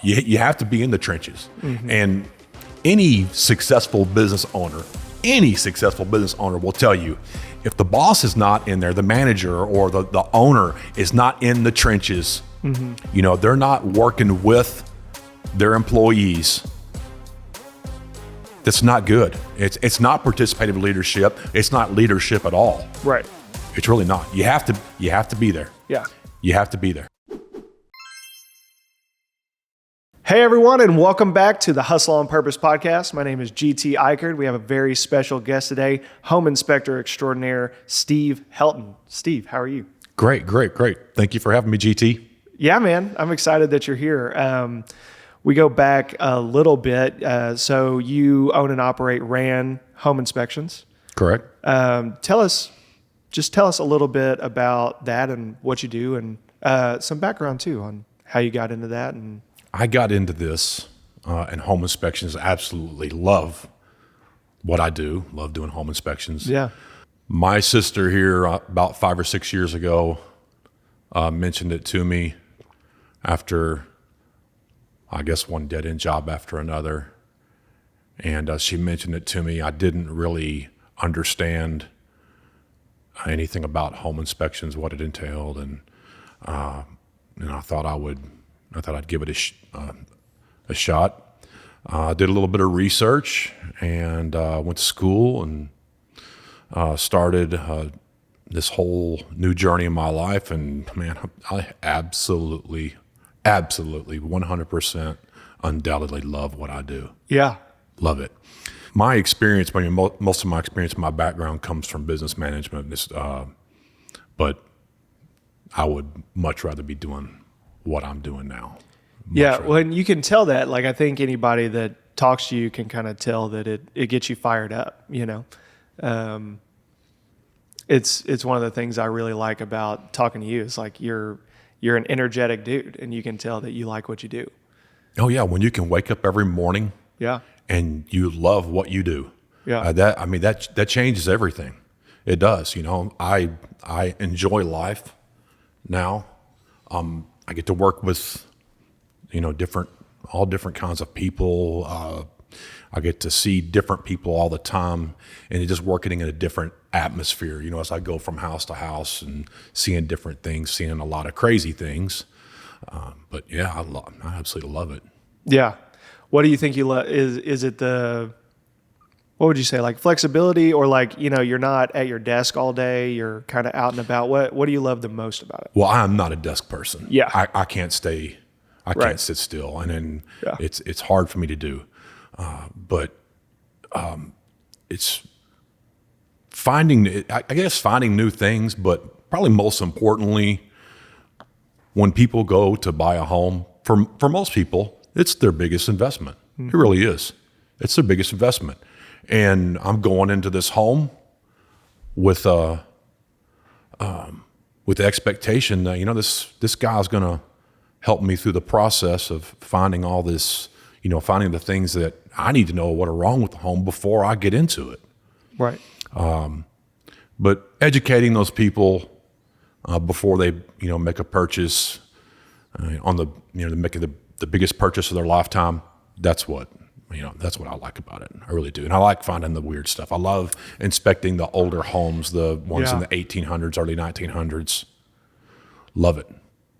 You have to be in the trenches. And any successful business owner will tell you, if the boss is not in there, the manager or the owner is not in the trenches, they're not working with their employees, that's not good. It's not participative leadership. It's not leadership at all. Right. It's really not. You have to be there. Yeah. You have to be there. Hey everyone, and welcome back to the Hustle on Purpose podcast. My name is GT Eichert. We have a very special guest today, home inspector extraordinaire, Steve Helton. Steve, how are you? Great. Thank you for having me, GT. Yeah, man. I'm excited that you're here. We go back a little bit. So you own and operate RAN Home Inspections. Correct. Tell us a little bit about that and what you do, and some background too on how you got into that. And I got into this and home inspections. I absolutely love what I do. Love doing home inspections. Yeah. My sister here about 5 or 6 years ago mentioned it to me after, I guess, one dead-end job after another. And she mentioned it to me. I didn't really understand anything about home inspections, what it entailed, and I thought I'd give it a shot. Did a little bit of research and went to school and started this whole new journey in my life. And man, I absolutely 100% undoubtedly love what I do. Yeah. Love it. My experience, most of my experience, my background comes from business management, but I would much rather be doing what I'm doing now. Yeah, well, and you can tell that. Like, I think anybody that talks to you can kind of tell that it gets you fired up. It's one of the things I really like about talking to you. It's like you're an energetic dude, and you can tell that you like what you do. Oh yeah, when you can wake up every morning, yeah, and you love what you do, yeah, that changes everything. It does. I enjoy life now. I get to work with, all different kinds of people. I get to see different people all the time, and just working in a different atmosphere, as I go from house to house and seeing different things, seeing a lot of crazy things. But yeah, I absolutely love it. Yeah. What do you think you love? Is it what would you say, like flexibility, or like, you're not at your desk all day, you're kind of out and about? What do you love the most about it? Well, I'm not a desk person. Yeah. I can't stay, can't sit still. And then it's hard for me to do. But it's finding new things, but probably most importantly, when people go to buy a home, for most people, it's their biggest investment. Mm-hmm. It really is. It's their biggest investment. And I'm going into this home with the expectation that, this guy's going to help me through the process of finding all this, finding the things that I need to know what are wrong with the home before I get into it. Right. But educating those people before they, make a purchase making the biggest purchase of their lifetime, that's what I like about it. I really do. And I like finding the weird stuff. I love inspecting the older homes, the ones in the 1800s, early 1900s. Love it.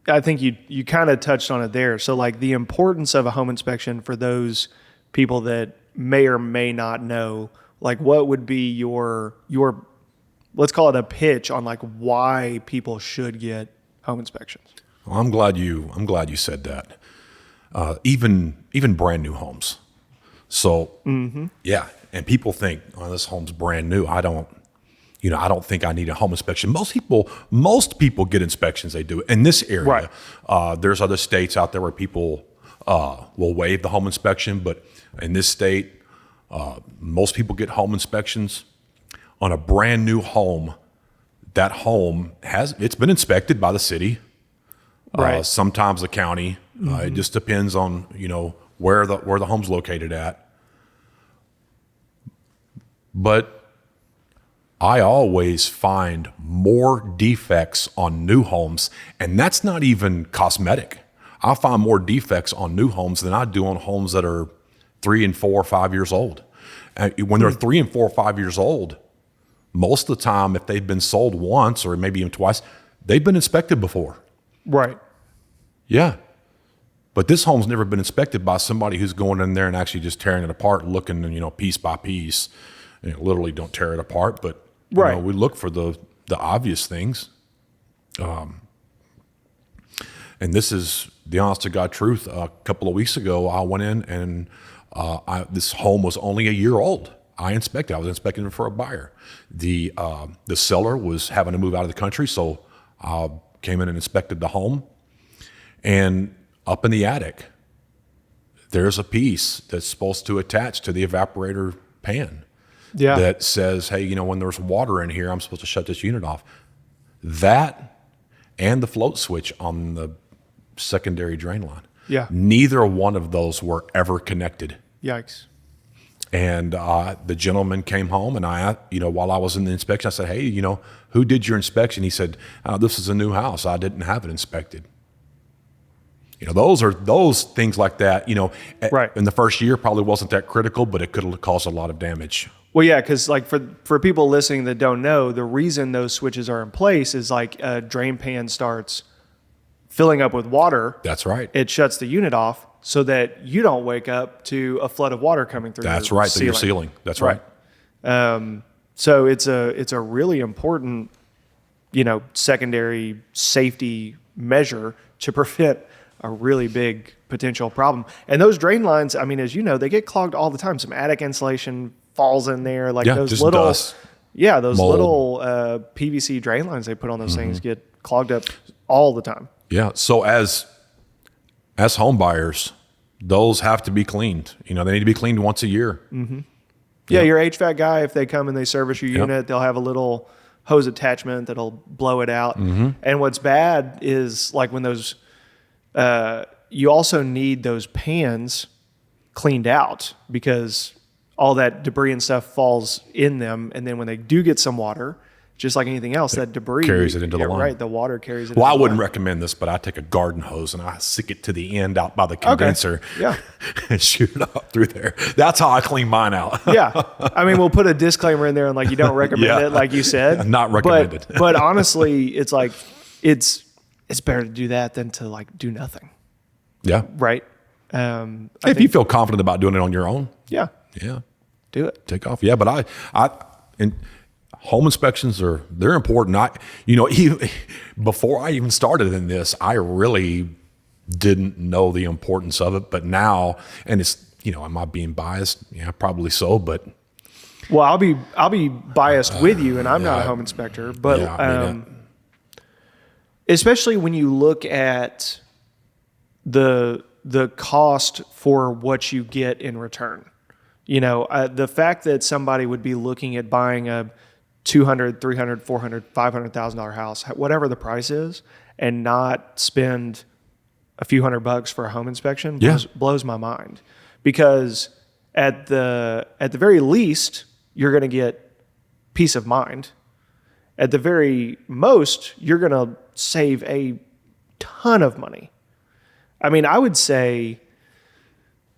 I think you kind of touched on it there. So like the importance of a home inspection for those people that may or may not know, like what would be your let's call it a pitch on like why people should get home inspections. Well, I'm glad you said that. Even brand new homes. So yeah, and people think, oh, this home's brand new. I don't think I need a home inspection. Most people get inspections. They do in this area. Right. There's other states out there where people will waive the home inspection, but in this state, most people get home inspections on a brand new home. That home it's been inspected by the city, right? Sometimes the county. It just depends on where the home's located at. But I always find more defects on new homes, and that's not even cosmetic. I find more defects on new homes than I do on homes that are 3 and 4 or 5 years old. And when they're 3 and 4 or 5 years old, most of the time, if they've been sold once or maybe even twice, they've been inspected before. Right. Yeah. But this home's never been inspected by somebody who's going in there and actually just tearing it apart, looking, piece by piece. Literally don't tear it apart, but Right. We look for the obvious things. And this is the honest to God truth. A couple of weeks ago, I went in and this home was only a year old. I was inspecting it for a buyer. The seller was having to move out of the country, so I came in and inspected the home. And up in the attic, there's a piece that's supposed to attach to the evaporator pan that says, hey, when there's water in here, I'm supposed to shut this unit off. That and the float switch on the secondary drain line. Yeah. Neither one of those were ever connected. Yikes. And the gentleman came home, and while I was in the inspection, I said, hey, who did your inspection? He said, this is a new house. I didn't have it inspected. Those things like that, Right. in the first year probably wasn't that critical, but it could have caused a lot of damage. Well, yeah, because like for people listening that don't know, the reason those switches are in place is like a drain pan starts filling up with water. That's right. It shuts the unit off so that you don't wake up to a flood of water coming through. That's right. Through your ceiling. That's right. So it's a really important, secondary safety measure to prevent a really big potential problem. And those drain lines, I mean, as you know, they get clogged all the time. Some attic insulation falls in there, like those just little dust, those mold. little PVC drain lines they put on those things get clogged up all the time. Yeah. So as home buyers, those have to be cleaned. They need to be cleaned once a year. Mm-hmm. Yeah, your HVAC guy, if they come and they service your unit, they'll have a little hose attachment that'll blow it out. Mm-hmm. And what's bad is like when those, you also need those pans cleaned out because all that debris and stuff falls in them. And then when they do get some water, just like anything else, that debris carries it into the line. Right, the water carries it. Well, I wouldn't recommend this, but I take a garden hose and I stick it to the end out by the condenser, and shoot it up through there. That's how I clean mine out. Yeah, I mean, we'll put a disclaimer in there and like you don't recommend it, like you said. Not recommended. But honestly, it's like it's better to do that than to like do nothing. Yeah. Right. If you feel confident about doing it on your own. Yeah. Do it. Take off. Yeah, but and home inspections they're important. Even before I even started in this, I really didn't know the importance of it. But now, and it's, am I being biased? Yeah, probably so. But well, I'll be biased with you, and I'm not a home inspector. But especially when you look at the cost for what you get in return. The fact that somebody would be looking at buying a $200,000, $300,000, $400,000, $500,000 house, whatever the price is, and not spend a few $100 for a home inspection blows my mind. Because at the very least, you're going to get peace of mind. At the very most, you're going to save a ton of money. I mean, I would say,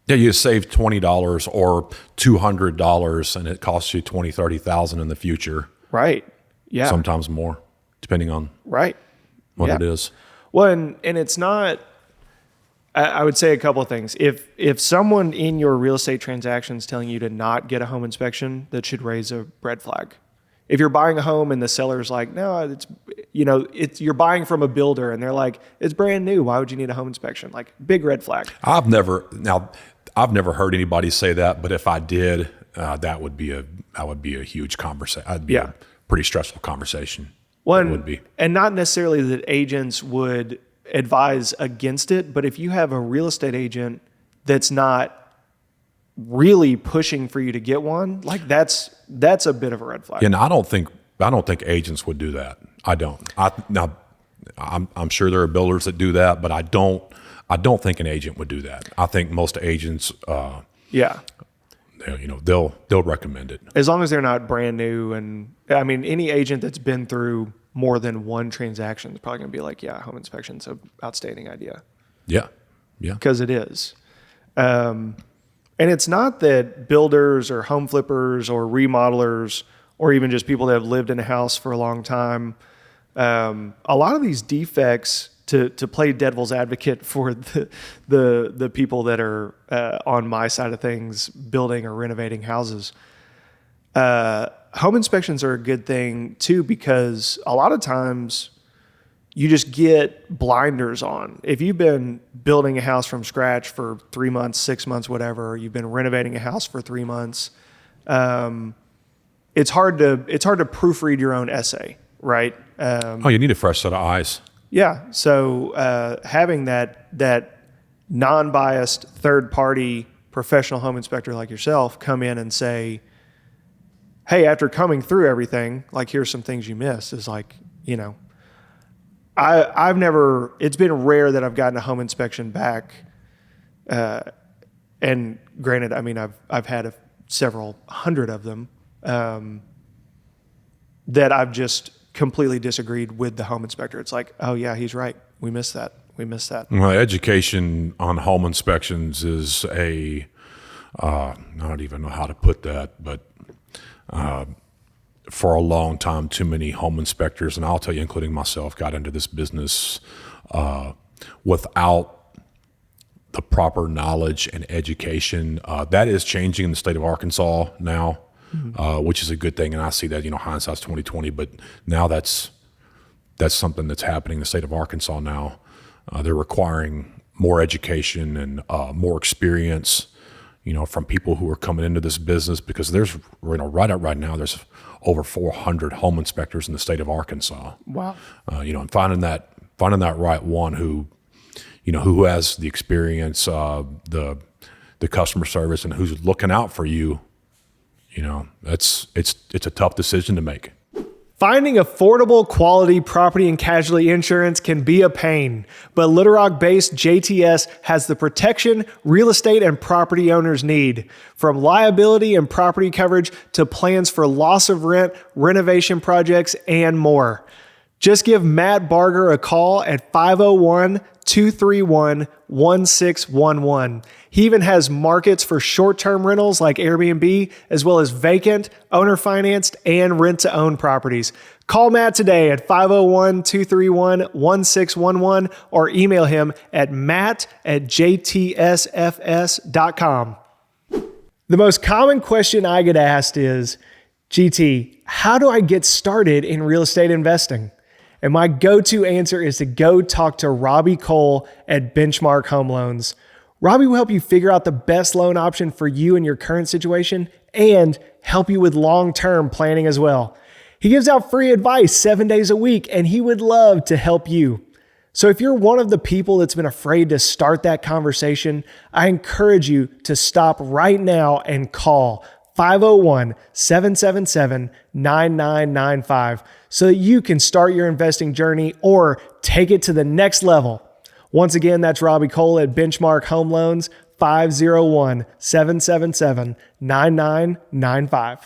yeah, you save $20 or $200, and it costs you $20,000, $30,000 in the future. Right. Yeah. Sometimes more, depending on what it is. Well, and it's not. I would say a couple of things. If someone in your real estate transaction is telling you to not get a home inspection, that should raise a red flag. If you're buying a home and the seller's like, no, you're buying from a builder and they're like, it's brand new. Why would you need a home inspection? Like, big red flag. I've never heard anybody say that, but if I did, that would be a huge conversation. That'd be a pretty stressful conversation. Well, it would be. And not necessarily that agents would advise against it, but if you have a real estate agent that's not really pushing for you to get one, like that's a bit of a red flag. And I don't think agents would do that. I don't. I'm sure there are builders that do that, but I don't think an agent would do that. I think most agents, they'll recommend it as long as they're not brand new. And I mean, any agent that's been through more than one transaction is probably going to be like, yeah, home inspection's an outstanding idea. Yeah. Yeah. because it is. And it's not that builders or home flippers or remodelers or even just people that have lived in a house for a long time, a lot of these defects, to play devil's advocate for the people that are on my side of things, building or renovating houses, home inspections are a good thing too, because a lot of times you just get blinders on. If you've been building a house from scratch for 3 months, 6 months, whatever, you've been renovating a house for 3 months, it's hard to proofread your own essay, right? You need a fresh set of eyes. Yeah. So having that non-biased third-party professional home inspector like yourself come in and say, hey, after coming through everything, like, here's some things you missed, is like, I've never, it's been rare that I've gotten a home inspection back. And granted, I mean, I've had several hundred of them, that I've just completely disagreed with the home inspector. It's like, oh yeah, he's right. We missed that. Well, education on home inspections is I don't even know how to put that, but for a long time, too many home inspectors, and I'll tell you, including myself, got into this business without the proper knowledge and education. That is changing in the state of Arkansas now, which is a good thing, and I see that, hindsight's 20/20, but now that's something that's happening in the state of Arkansas now. They're requiring more education and more experience, from people who are coming into this business, because there's, right now, there's over 400 home inspectors in the state of Arkansas. Wow. And finding that right one who has the experience, the customer service, and who's looking out for you, it's a tough decision to make. Finding affordable, quality property and casualty insurance can be a pain, but Little Rock-based JTS has the protection real estate and property owners need. From liability and property coverage to plans for loss of rent, renovation projects, and more. Just give Matt Barger a call at 501-231-1611. He even has markets for short-term rentals like Airbnb, as well as vacant, owner-financed, and rent-to-own properties. Call Matt today at 501-231-1611 or email him at matt@jtsfs.com. The most common question I get asked is, GT, how do I get started in real estate investing? And my go-to answer is to go talk to Robbie Cole at Benchmark Home Loans. Robbie will help you figure out the best loan option for you in your current situation and help you with long-term planning as well. He gives out free advice 7 days a week, and he would love to help you. So if you're one of the people that's been afraid to start that conversation, I encourage you to stop right now and call 501-777-9995 so that you can start your investing journey or take it to the next level. Once again, that's Robbie Cole at Benchmark Home Loans, 501-777-9995.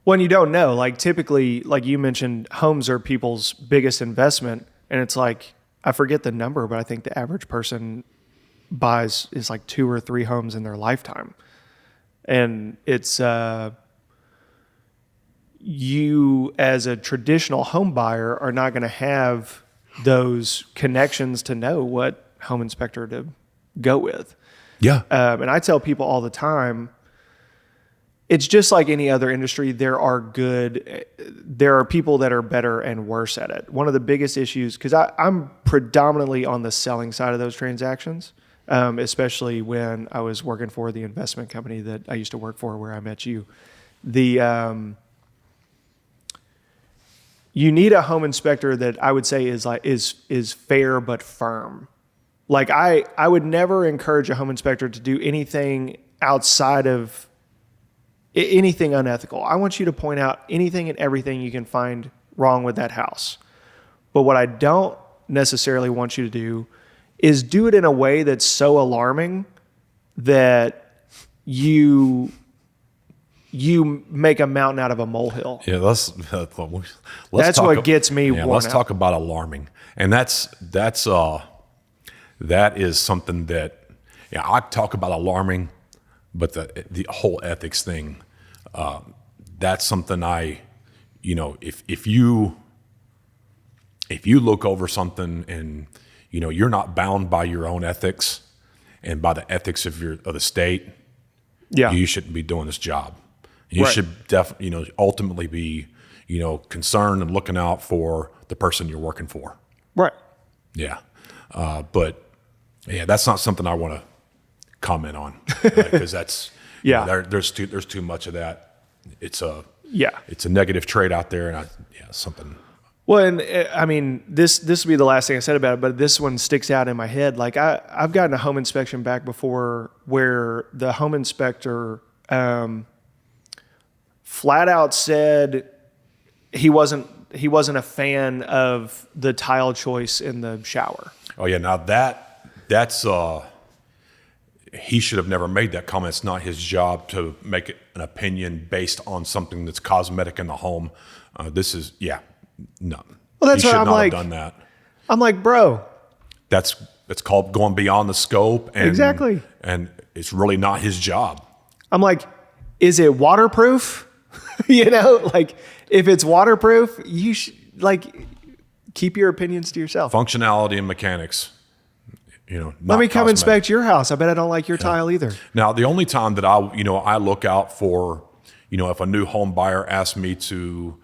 When you don't know, like typically, like you mentioned, homes are people's biggest investment. And it's like, I forget the number, but I think the average person buys is like 2 or 3 homes in their lifetime. And it's you as a traditional home buyer are not going to have those connections to know what home inspector to go with. Yeah. And I tell people all the time, it's just like any other industry. There are people that are better and worse at it. One of the biggest issues, because I'm predominantly on the selling side of those transactions, especially when I was working for the investment company that I used to work for where I met you. You need a home inspector that I would say is fair but firm. Like I would never encourage a home inspector to do anything outside of anything unethical. I want you to point out anything and everything you can find wrong with that house. But what I don't necessarily want you to do is do it in a way that's so alarming that you make a mountain out of a molehill. Yeah, let's what gets me. Yeah, let's talk about alarming, and that's that is something that, yeah, I talk about alarming, but the whole ethics thing, that's something if you look over something and, you're not bound by your own ethics and by the ethics of the state, Yeah. you shouldn't be doing this job. You Right. should definitely, ultimately be, concerned and looking out for the person you're working for. Right. Yeah. But yeah, that's not something I want to comment on because that's, Yeah. there's too much of that. It's a Yeah. negative trait out there. And something. Well, and I mean, this will be the last thing I said about it, but this one sticks out in my head. Like I've gotten a home inspection back before where the home inspector flat out said he wasn't a fan of the tile choice in the shower. Oh yeah. Now that's he should have never made that comment. It's not his job to make an opinion based on something that's cosmetic in the home. This is, no. Well, that's he what should I'm not like. have done that. I'm like, bro. It's called going beyond the scope. And, Exactly. And it's really not his job. I'm like, is it waterproof? Like if it's waterproof, you should keep your opinions to yourself. Functionality and mechanics. Let me come inspect your house. I bet I don't like your tile either. Now, the only time that I look out for, if a new home buyer asks me to,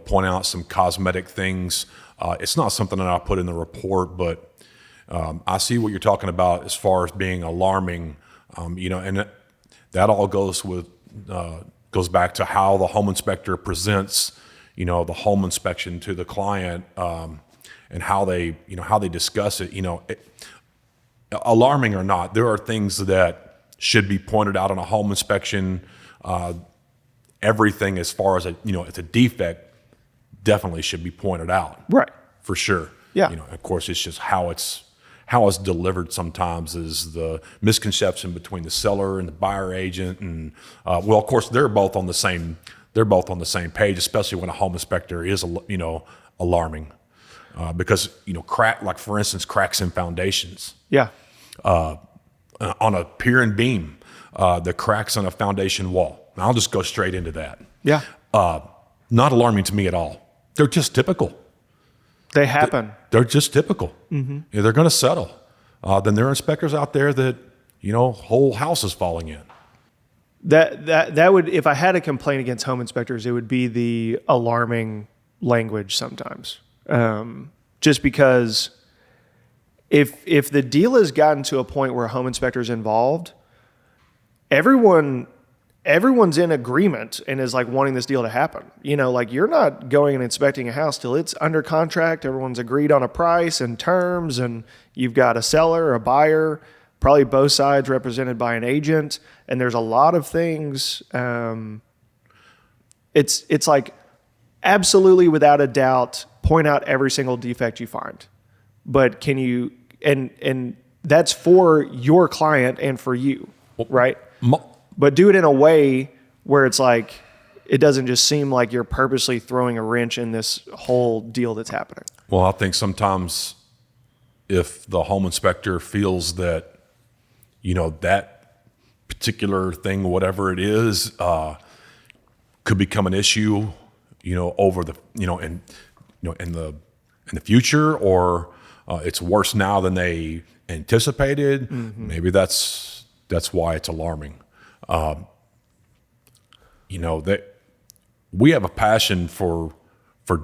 point out some cosmetic things, it's not something that I put in the report, but I see what you're talking about as far as being alarming, and that all goes back to how the home inspector presents, the home inspection to the client, and how they discuss it. Alarming or not, there are things that should be pointed out on a home inspection. Everything as far as it's a defect definitely should be pointed out. Right. For sure. Yeah. Of course, it's just how it's delivered sometimes is the misconception between the seller and the buyer agent. And of course, they're both on the same page, especially when a home inspector is alarming. Because for instance, cracks in foundations. Yeah. On a pier and beam, the cracks on a foundation wall. And I'll just go straight into that. Yeah. Not alarming to me at all. They're just typical. They happen. They're just typical. Mm-hmm. They're going to settle. Then there are inspectors out there that whole house is falling in. That would, if I had a complaint against home inspectors, it would be the alarming language sometimes. Just because if the deal has gotten to a point where a home inspector is involved, everyone's in agreement and is wanting this deal to happen. You're not going and inspecting a house till it's under contract. Everyone's agreed on a price and terms, and you've got a seller, a buyer, probably both sides represented by an agent. And there's a lot of things. It's absolutely without a doubt, point out every single defect you find. But can you, and that's for your client and for you, right? But do it in a way where it's it doesn't just seem like you're purposely throwing a wrench in this whole deal that's happening. Well, I think sometimes if the home inspector feels that, that particular thing, whatever it is, could become an issue, over the, in the future, or it's worse now than they anticipated. Mm-hmm. Maybe that's why it's alarming. That we have a passion for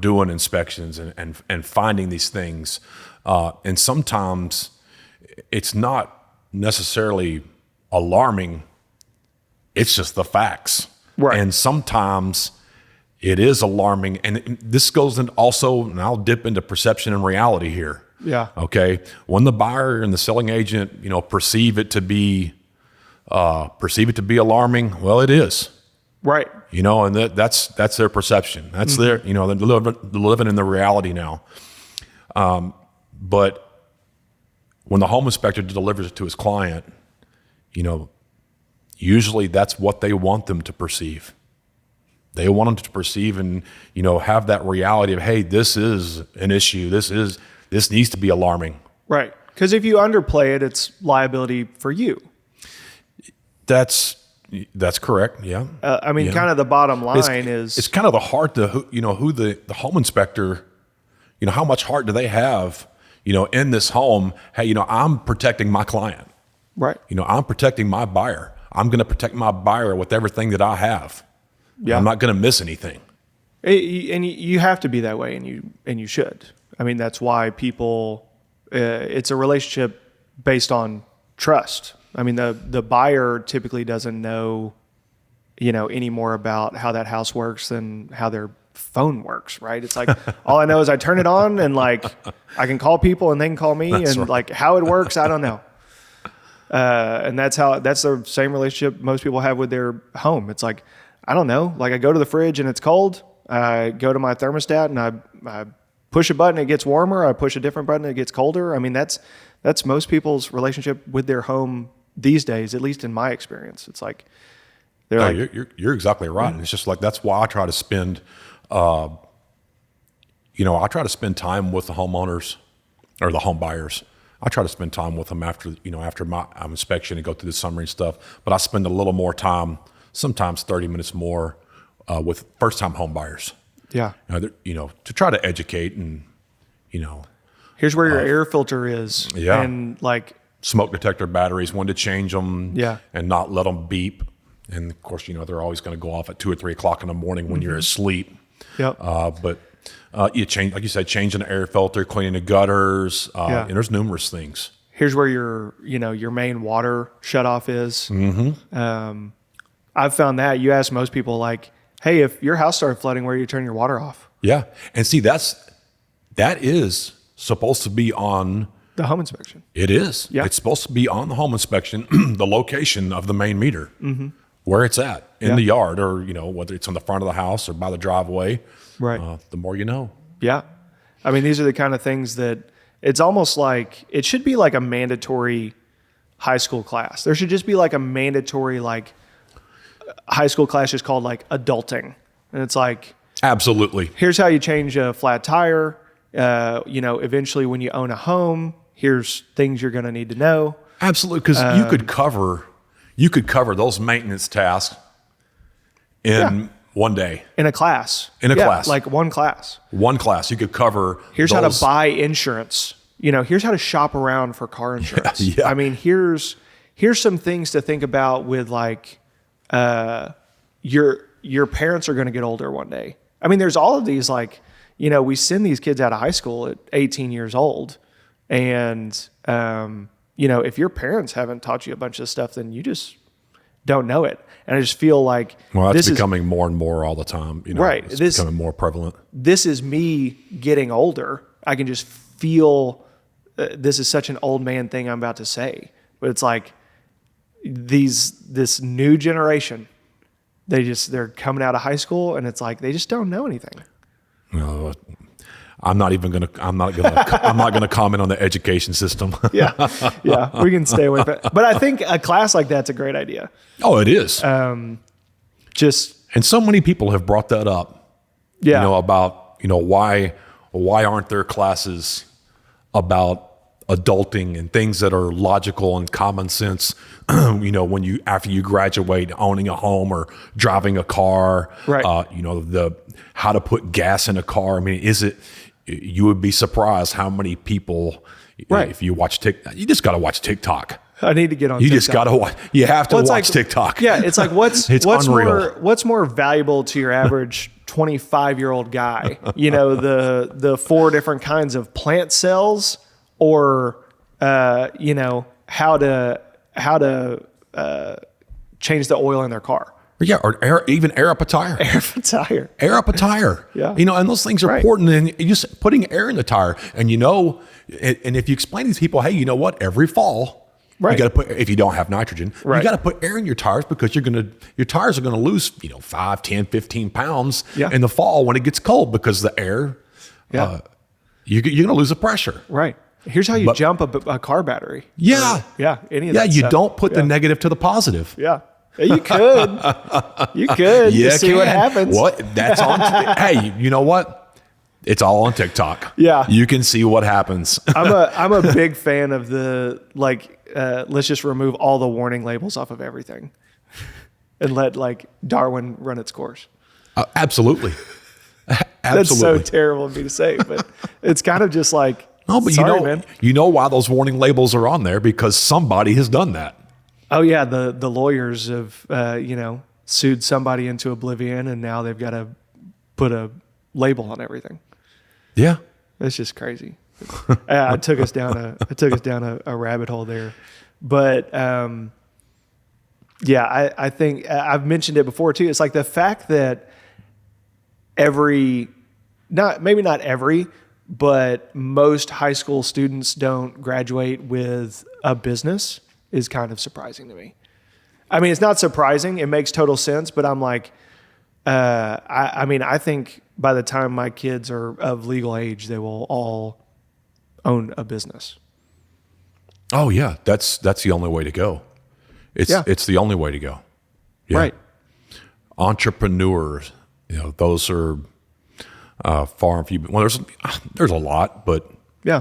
doing inspections and finding these things. And sometimes it's not necessarily alarming. It's just the facts. Right. And sometimes it is alarming. And this goes into also, and I'll dip into perception and reality here. Yeah. Okay. When the buyer and the selling agent, perceive it to be alarming, well, it is. Right. And that's their perception. That's their, they're living in the reality now. But when the home inspector delivers it to his client, usually that's what they want them to perceive. They want them to perceive and, have that reality of, hey, this is an issue. This needs to be alarming. Right. Because if you underplay it, it's liability for you. That's correct. Yeah. I mean, kind of the bottom line is it's kind of the heart to who the home inspector, how much heart do they have, in this home? Hey, I'm protecting my client. right. I'm protecting my buyer. I'm going to protect my buyer with everything that I have. Yeah. I'm not going to miss anything. And you have to be that way, and you should. I mean, that's why people. It's a relationship based on trust. I mean, the buyer typically doesn't know, any more about how that house works than how their phone works, right? It's like, all I know is I turn it on and like I can call people and they can call me. That's and right. like how it works, I don't know. And that's the same relationship most people have with their home. It's like, I don't know. Like I go to the fridge and it's cold. I go to my thermostat and I push a button, it gets warmer. I push a different button, it gets colder. I mean, that's most people's relationship with their home these days, at least in my experience. It's like they're like, you're exactly right. And it's just like that's why I try to spend, I try to spend time with the homeowners or the home buyers. I try to spend time with them after my inspection and go through the summary and stuff. But I spend a little more time, sometimes 30 minutes more, with first-time home buyers. yeah. To try to educate and, Here's where your air filter is. Yeah. And like, smoke detector batteries, when to change them, Yeah. and not let them beep. And of course, they're always going to go off at 2 or 3 o'clock in the morning when you're asleep. yep. But you change, like you said, changing the air filter, cleaning the gutters. Yeah. And there's numerous things. Here's where your main water shutoff is. Mm-hmm. I've found that you ask most people like, hey, if your house started flooding, where do you turn your water off? Yeah, and see that is supposed to be on The home inspection. It is. Yeah. It's supposed to be on the home inspection, the location of the main meter, where it's at in the yard, or whether it's on the front of the house or by the driveway. Right. The more you know. Yeah. I mean, these are the kind of things that it's almost like it should be like a mandatory high school class. There should just be like a mandatory high school class just called like adulting. And it's like, Absolutely. here's how you change a flat tire. Eventually when you own a home, here's things you're going to need to know. Absolutely, because you could cover those maintenance tasks in one day. In a class. In a class. Like one class. One class, you could cover. Here's how to buy insurance. Here's how to shop around for car insurance. Yeah. I mean, here's some things to think about with like your parents are going to get older one day. I mean, there's all of these we send these kids out of high school at 18 years old, and if your parents haven't taught you a bunch of stuff, then you just don't know it. And I just feel like that's becoming more and more all the time. Right. It's becoming more prevalent. This is me getting older. I can just feel this is such an old man thing I'm about to say, but it's like this new generation. They're coming out of high school, and it's like they just don't know anything. No, I'm not gonna comment on the education system. Yeah, we can stay away from it. But I think a class like that's a great idea. Oh, it is. And so many people have brought that up. Yeah. About why aren't there classes about adulting and things that are logical and common sense? When after you graduate, owning a home or driving a car, right? How to put gas in a car. I mean, you would be surprised how many people, right? If you watch TikTok, you just got to watch TikTok. I need to get on. You TikTok. just got to watch. You have to watch TikTok. Yeah, it's like what's unreal. what's more valuable to your average 25-year-old guy? The 4 different kinds of plant cells, or how to change the oil in their car. Yeah, or air up a tire. Air up a tire. Yeah. And those things are important. And you just putting air in the tire. And and if you explain to these people, hey, you know what? Every fall, you got to put, if you don't have nitrogen, you got to put air in your tires, because your tires are going to lose 5, 10, 15 pounds in the fall when it gets cold, because the air, you're going to lose the pressure. Right. Here's how you jump a car battery. Yeah. Any of that you stuff. don't put the negative to the positive. Yeah. You could. You could. Yeah, see what happens. What? That's on. Hey, you know what? It's all on TikTok. Yeah. You can see what happens. I'm a big fan of the, let's just remove all the warning labels off of everything and let Darwin run its course. Absolutely. That's so terrible of me to say, but it's kind of just like, no, but sorry, man. You know why those warning labels are on there, because somebody has done that. Oh yeah. The lawyers have, sued somebody into oblivion, and now they've got to put a label on everything. Yeah. It's just crazy. It took us down a rabbit hole there, but, yeah, I think I've mentioned it before too. It's like the fact that maybe not every, but most high school students don't graduate with a business is kind of surprising to me. I mean, it's not surprising. It makes total sense, but I'm like, I think by the time my kids are of legal age, they will all own a business. Oh yeah. That's the only way to go. It's the only way to go. Yeah. Right. Entrepreneurs, those are far and few. Well, there's a lot, but yeah.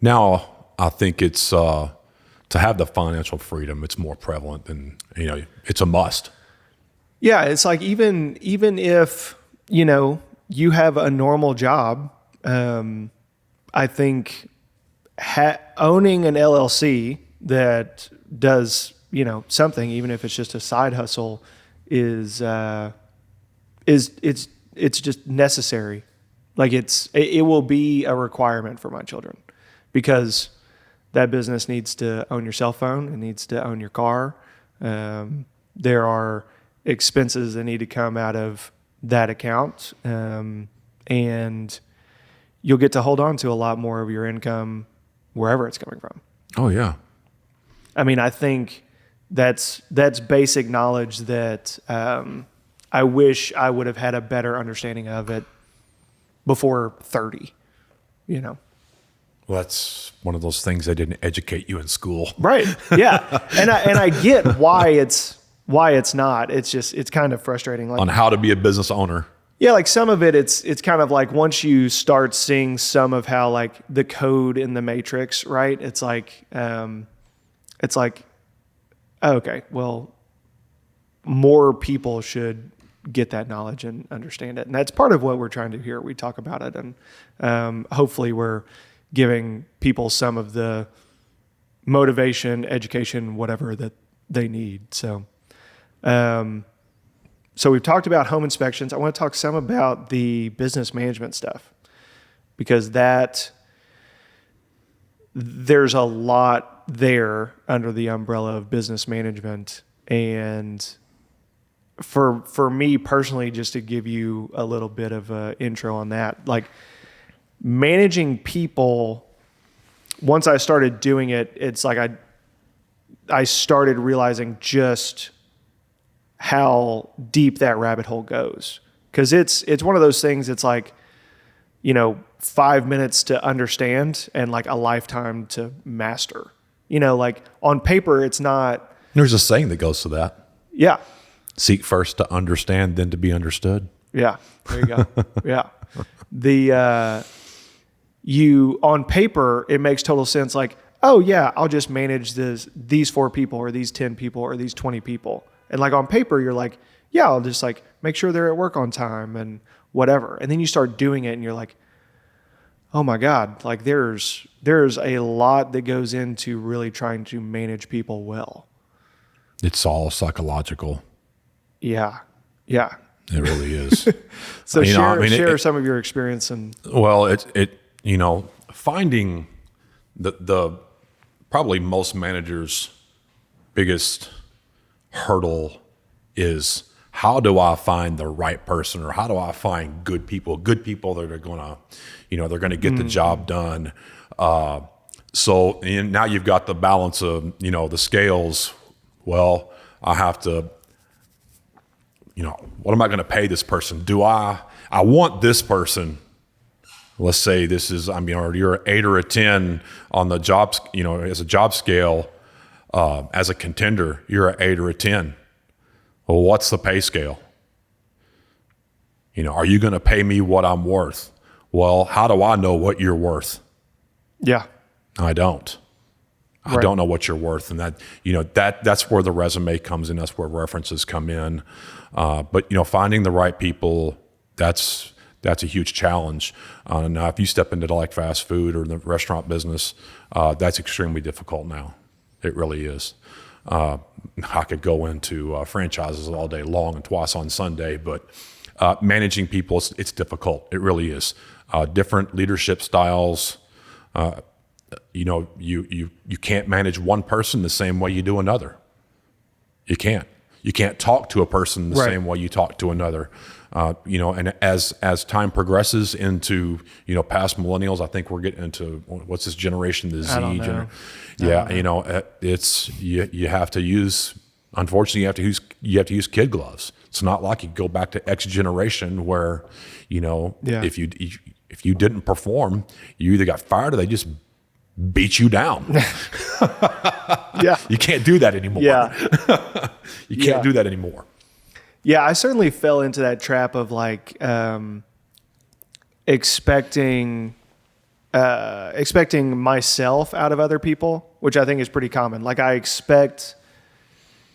Now I think it's to have the financial freedom. It's more prevalent than it's a must. Yeah, it's like even if you have a normal job, I think owning an LLC that does something, even if it's just a side hustle, is just necessary. Like it will be a requirement for my children, because that business needs to own your cell phone. It needs to own your car. There are expenses that need to come out of that account. And you'll get to hold on to a lot more of your income wherever it's coming from. Oh yeah. I mean, I think that's basic knowledge that I wish I would have had a better understanding of it before 30, Well, that's one of those things they didn't educate you in school. Right. Yeah. And I get why it's not. It's kind of frustrating. On how to be a business owner. Yeah, like some of it's kind of like once you start seeing some of how like the code in the matrix, right? It's like okay, well, more people should get that knowledge and understand it. And that's part of what we're trying to do here. We talk about it, and hopefully we're giving people some of the motivation, education, whatever that they need. So we've talked about home inspections. I want to talk some about the business management stuff, because there's a lot there under the umbrella of business management. And for me personally, just to give you a little bit of an intro on that, like managing people, once I started doing it, it's like I started realizing just how deep that rabbit hole goes. Because it's one of those things, it's like, 5 minutes to understand and like a lifetime to master. Like on paper, it's not. There's a saying that goes to that. Yeah. Seek first to understand, then to be understood. Yeah. There you go. Yeah. On paper, it makes total sense. Like, oh yeah, I'll just manage these 4 people or these 10 people or these 20 people. And like on paper, you're like, yeah, I'll just like make sure they're at work on time and whatever. And then you start doing it and you're like, oh my God, like there's a lot that goes into really trying to manage people well. It's all psychological. Yeah. Yeah. It really is. So share some of your experience. Well, finding the probably most managers' biggest hurdle is, how do I find the right person, or how do I find good people that are going to, they're going to get the job done. So and now you've got the balance of, the scales. Well, I have to, what am I going to pay this person? I want this person. Let's say this is, you're an 8 or a 10 on the jobs, as a job scale, as a contender, you're an 8 or a 10. Well, what's the pay scale? Are you going to pay me what I'm worth? Well, how do I know what you're worth? Yeah. I don't. I don't know what you're worth. And that's where the resume comes in. That's where references come in. But finding the right people, that's a huge challenge. Now, if you step into like fast food or the restaurant business, that's extremely difficult now. It really is. I could go into franchises all day long and twice on Sunday, but managing people, it's difficult. It really is. Different leadership styles. You can't manage one person the same way you do another. You can't. You can't talk to a person the same way you talk to another. And as time progresses into past millennials, I think we're getting into what's this generation, the Z generation. It's you have to use. Unfortunately, you have to use kid gloves. It's not like you go back to X generation where if you didn't perform, you either got fired or they just beat you down. Yeah, you can't do that anymore. Yeah, you can't do that anymore. Yeah, I certainly fell into that trap of like expecting myself out of other people, which I think is pretty common. Like I expect,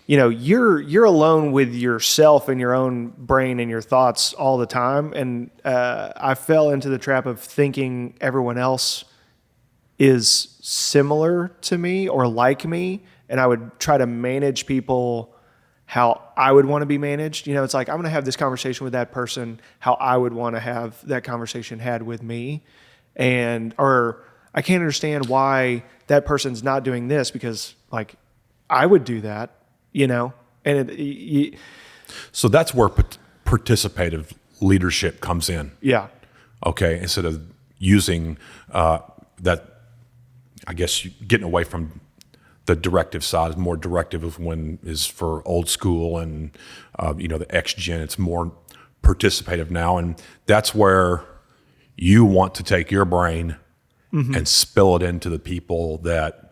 you're alone with yourself and your own brain and your thoughts all the time. And I fell into the trap of thinking everyone else is similar to me or like me. And I would try to manage people how I would want to be managed. It's like, I'm going to have this conversation with that person, how I would want to have that conversation had with me. Or I can't understand why that person's not doing this because like I would do that, So that's where participative leadership comes in. Yeah. Okay. Instead of using that, I guess getting away from the directive side, is more directive of when is for old school and the X gen. It's more participative now, and that's where you want to take your brain and spill it into the people that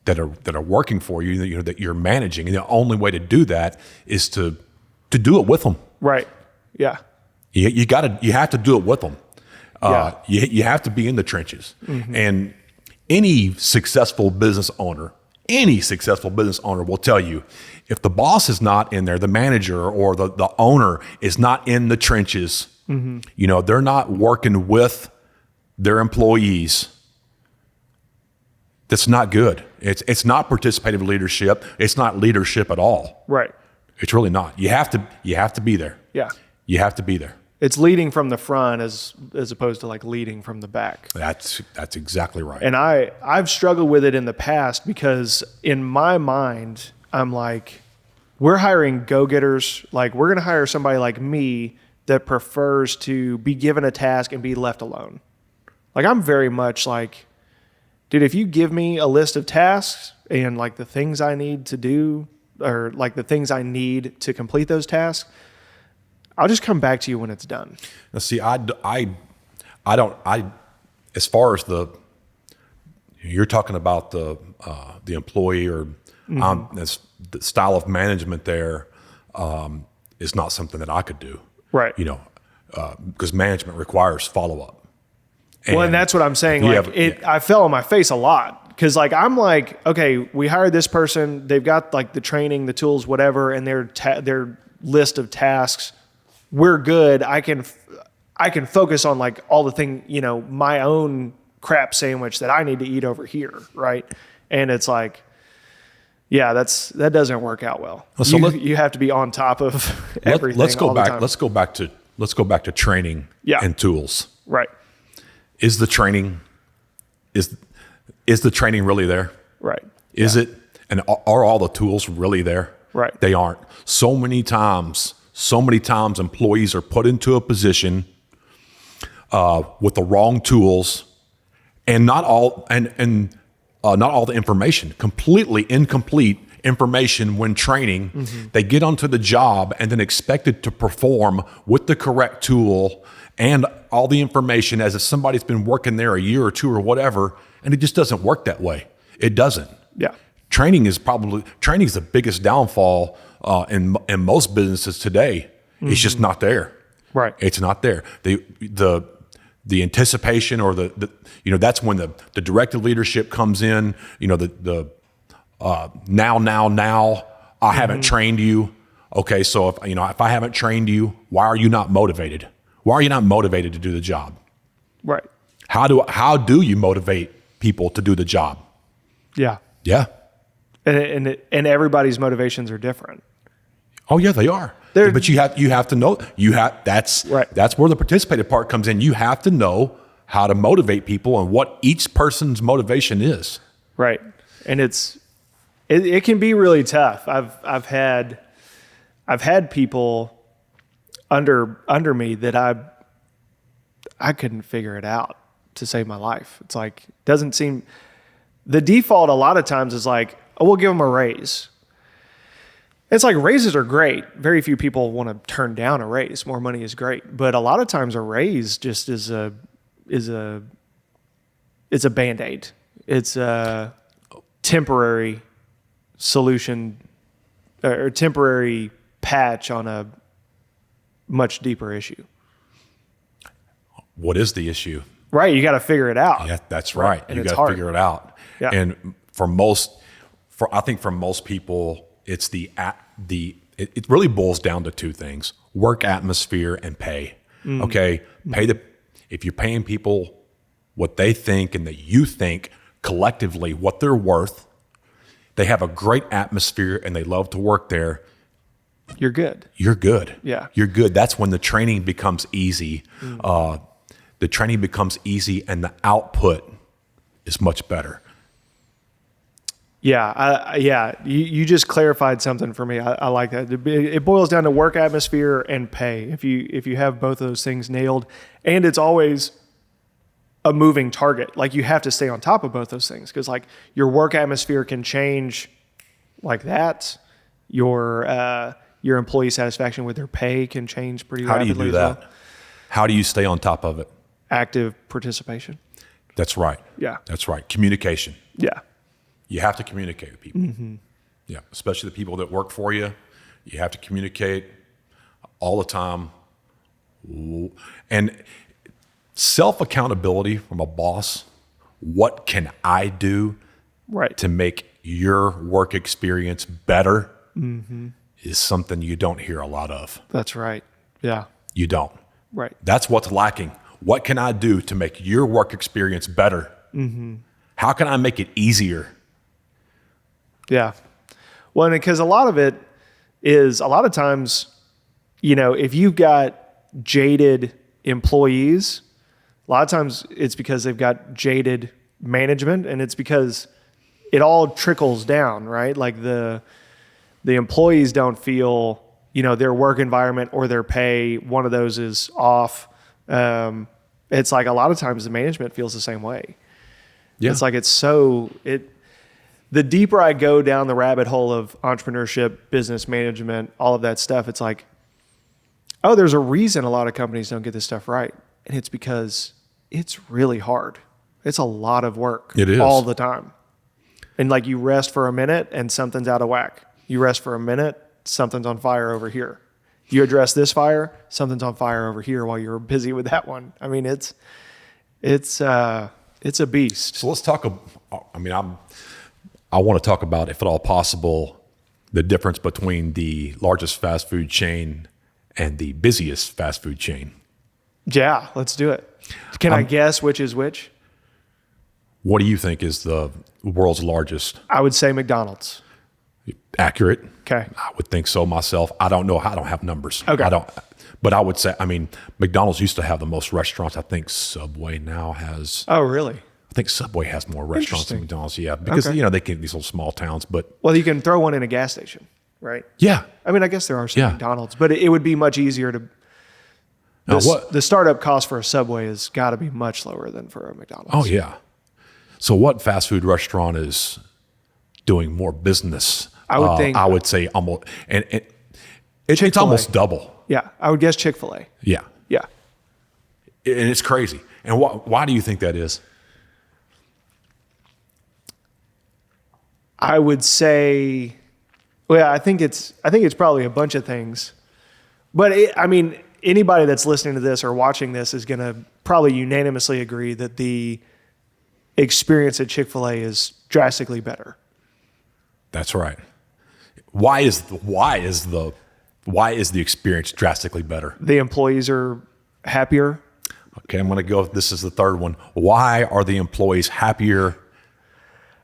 are working for you, that you're managing. And the only way to do that is to do it with them. Right. Yeah. You have to do it with them. You have to be in the trenches. And any successful business owner will tell you, if the boss is not in there, the manager or the owner is not in the trenches, they're not working with their employees, that's not good. It's not participative leadership. It's not leadership at all. Right. It's really not. You have to be there. Yeah. You have to be there. It's leading from the front as opposed to like leading from the back. That's exactly right. And I've struggled with it in the past because in my mind, I'm like, we're hiring go-getters. Like we're going to hire somebody like me that prefers to be given a task and be left alone. Like I'm very much like, dude, if you give me a list of tasks and like the things I need to do or like the things I need to complete those tasks, I'll just come back to you when it's done. Now, see, I don't, as far as you're talking about the employee or the style of management there is not something that I could do. Right. Because management requires follow-up. And that's what I'm saying. I fell on my face a lot because like, I'm like, okay, we hired this person. They've got like the training, the tools, whatever, and their list of tasks. We're good. I can focus on like all the thing, my own crap sandwich that I need to eat over here. Right. And it's like, yeah, that doesn't work out well. So you have to be on top of everything. Let's go back. Let's go back to training and tools. Right. Is the training really there? Right. Is it? And are all the tools really there? Right. They aren't. So many times employees are put into a position with the wrong tools and not all the information, completely incomplete information when training. They get onto the job and then expected to perform with the correct tool and all the information as if somebody's been working there a year or two or whatever, and it just doesn't work that way. It doesn't. Yeah. Training is the biggest downfall in most businesses today. It's just not there. Right. It's not there. The anticipation or the that's when the directive leadership comes in. Now I haven't trained you. Okay, so if I haven't trained you, why are you not motivated? Why are you not motivated to do the job? Right. How do you motivate people to do the job? Yeah. Yeah. And everybody's motivations are different. Oh yeah, they are. But you have to know that's right. That's where the participative part comes in. You have to know how to motivate people and what each person's motivation is. Right. And it can be really tough. I've had people under me that I couldn't figure it out to save my life. It's like, doesn't seem, the default a lot of times is like, oh, we'll give them a raise. It's like raises are great. Very few people want to turn down a raise. More money is great. But a lot of times a raise just is a Band-Aid. It's a temporary solution or temporary patch on a much deeper issue. What is the issue? Right. You got to figure it out. Yeah, that's right. And You it's got to hard. figure it out. Yeah. And I think for most people, it's it really boils down to two things: work atmosphere and pay. Okay. If you're paying people what they think and that you think collectively what they're worth, they have a great atmosphere and they love to work there. You're good. You're good. Yeah. You're good. That's when the training becomes easy. The training becomes easy and the output is much better. Yeah. You just clarified something for me. I like that. It boils down to work atmosphere and pay. If you have both of those things nailed, and it's always a moving target. Like you have to stay on top of both those things because like your work atmosphere can change like that. Your employee satisfaction with their pay can change pretty rapidly. How do you do that? Well. How do you stay on top of it? Active participation. That's right. Yeah. That's right. Communication. Yeah. You have to communicate with people. Mm-hmm. Yeah. Especially the people that work for you. You have to communicate all the time. And self-accountability from a boss. What can I do to make your work experience better is something you don't hear a lot of. That's right. Yeah. You don't. Right. That's what's lacking. What can I do to make your work experience better? How can I make it easier? Yeah. Well, because a lot of times, if you've got jaded employees, a lot of times it's because they've got jaded management, and it's because it all trickles down, right? Like the employees don't feel, their work environment or their pay, one of those is off. It's like a lot of times the management feels the same way. Yeah. It's like the deeper I go down the rabbit hole of entrepreneurship, business management, all of that stuff, it's like, oh, there's a reason a lot of companies don't get this stuff right. And it's because it's really hard. It's a lot of work. It is. All the time. And like you rest for a minute and something's out of whack. You rest for a minute, something's on fire over here. You address this fire, something's on fire over here while you're busy with that one. I mean, it's a beast. So let's talk. I want to talk about, if at all possible, the difference between the largest fast food chain and the busiest fast food chain. Yeah, let's do it. Can I guess which is which? What do you think is the world's largest? I would say McDonald's. Accurate. Okay. I would think so myself. I don't know. I don't have numbers. Okay. But I would say, McDonald's used to have the most restaurants. I think Subway now has. Oh, really? I think Subway has more restaurants than McDonald's. Yeah, because they can these little small towns. But well, you can throw one in a gas station, right? Yeah. I guess there are some McDonald's, but it would be much easier to. The startup cost for a Subway has got to be much lower than for a McDonald's. Oh yeah. So what fast food restaurant is doing more business? I would think. I would say almost, and it's almost double. Yeah, I would guess Chick-fil-A. Yeah. Yeah. And it's crazy. And why do you think that is? I would say, I think it's probably a bunch of things, but anybody that's listening to this or watching this is going to probably unanimously agree that the experience at Chick-fil-A is drastically better. That's right. Why is the experience drastically better? The employees are happier. Okay, I'm going to go. This is the third one. Why are the employees happier?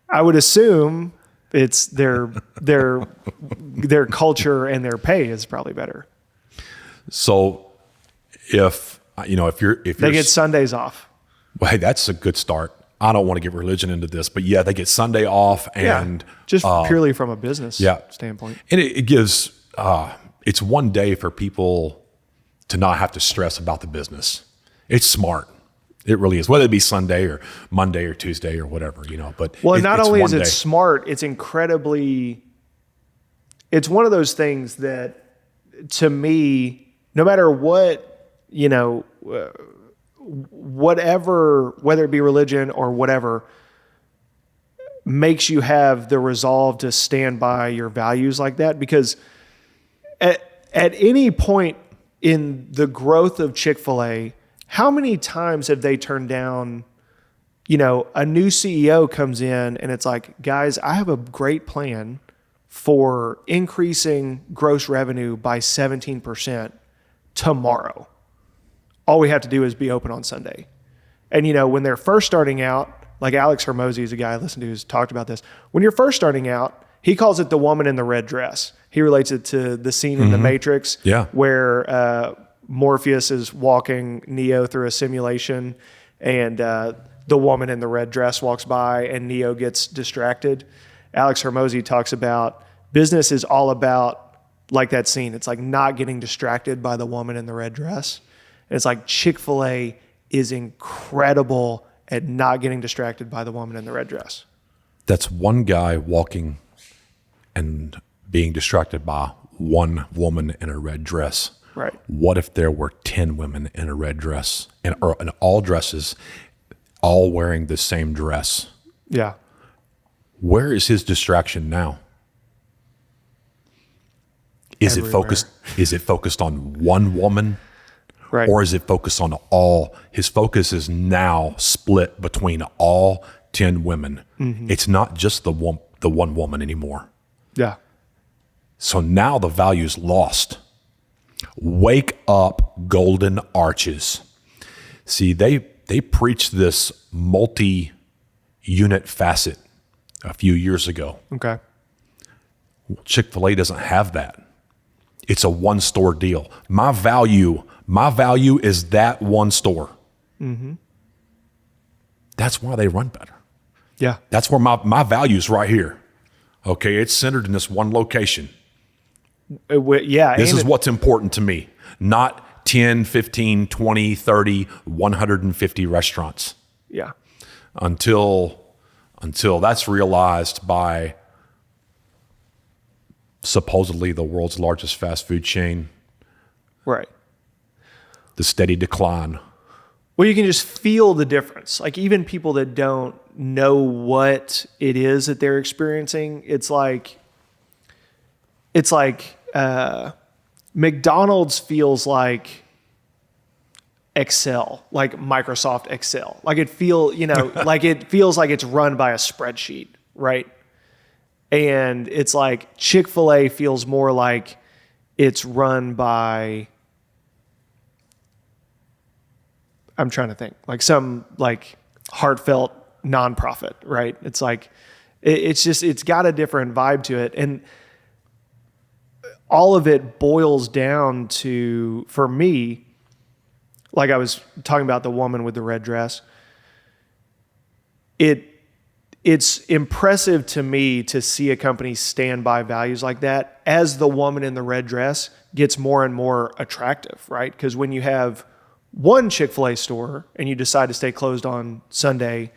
I would assume it's their culture and their pay is probably better. So if They get Sundays off. well, hey, that's a good start. I don't want to get religion into this, but yeah, they get Sunday off, and just purely from a business standpoint. And it gives it's one day for people to not have to stress about the business. It's smart. It really is, whether it be Sunday or Monday or Tuesday or whatever, But not only is it day. smart, it's incredibly. It's one of those things that, to me, no matter what, whatever, whether it be religion or whatever, makes you have the resolve to stand by your values like that. Because at any point in the growth of Chick-fil-A, how many times have they turned down, a new CEO comes in and it's like, guys, I have a great plan for increasing gross revenue by 17% tomorrow. All we have to do is be open on Sunday. And, when they're first starting out, like Alex Hermosi is a guy I listened to who's talked about this. When you're first starting out, he calls it the woman in the red dress. He relates it to the scene in The Matrix where Morpheus is walking Neo through a simulation and the woman in the red dress walks by and Neo gets distracted. Alex Hermosi talks about business is all about, like that scene, it's like not getting distracted by the woman in the red dress. And it's like Chick-fil-A is incredible at not getting distracted by the woman in the red dress. That's one guy walking and being distracted by one woman in a red dress. Right. What if there were 10 women in a red dress or in all dresses, all wearing the same dress? Yeah. Where is his distraction now? Is Everywhere. Is it focused on one woman? Right. Or is it focused on all? His focus is now split between all 10 women. Mm-hmm. It's not just the one woman anymore. Yeah. So now the value's lost. Wake up, golden arches. See, they preached this multi-unit facet a few years ago. Okay. Chick-fil-A doesn't have that. It's a one-store deal. My value is that one store. Mm-hmm. That's why they run better. Yeah. That's where my value's right here. Okay, it's centered in this one location. This is what's important to me, not 10, 15, 20, 30, 150 restaurants. Yeah. Until that's realized by supposedly the world's largest fast food chain. Right. The steady decline. Well, you can just feel the difference. Like even people that don't know what it is that they're experiencing, it's like McDonald's feels like Excel, like Microsoft Excel. Like it feels like it's run by a spreadsheet, right? And it's like Chick-fil-A feels more like it's run by, I'm trying to think, like some like heartfelt nonprofit, right? It's like, it's got a different vibe to it. And all of it boils down to, for me, like I was talking about the woman with the red dress, it's impressive to me to see a company stand by values like that as the woman in the red dress gets more and more attractive, right? Because when you have one Chick-fil-A store and you decide to stay closed on Sunday,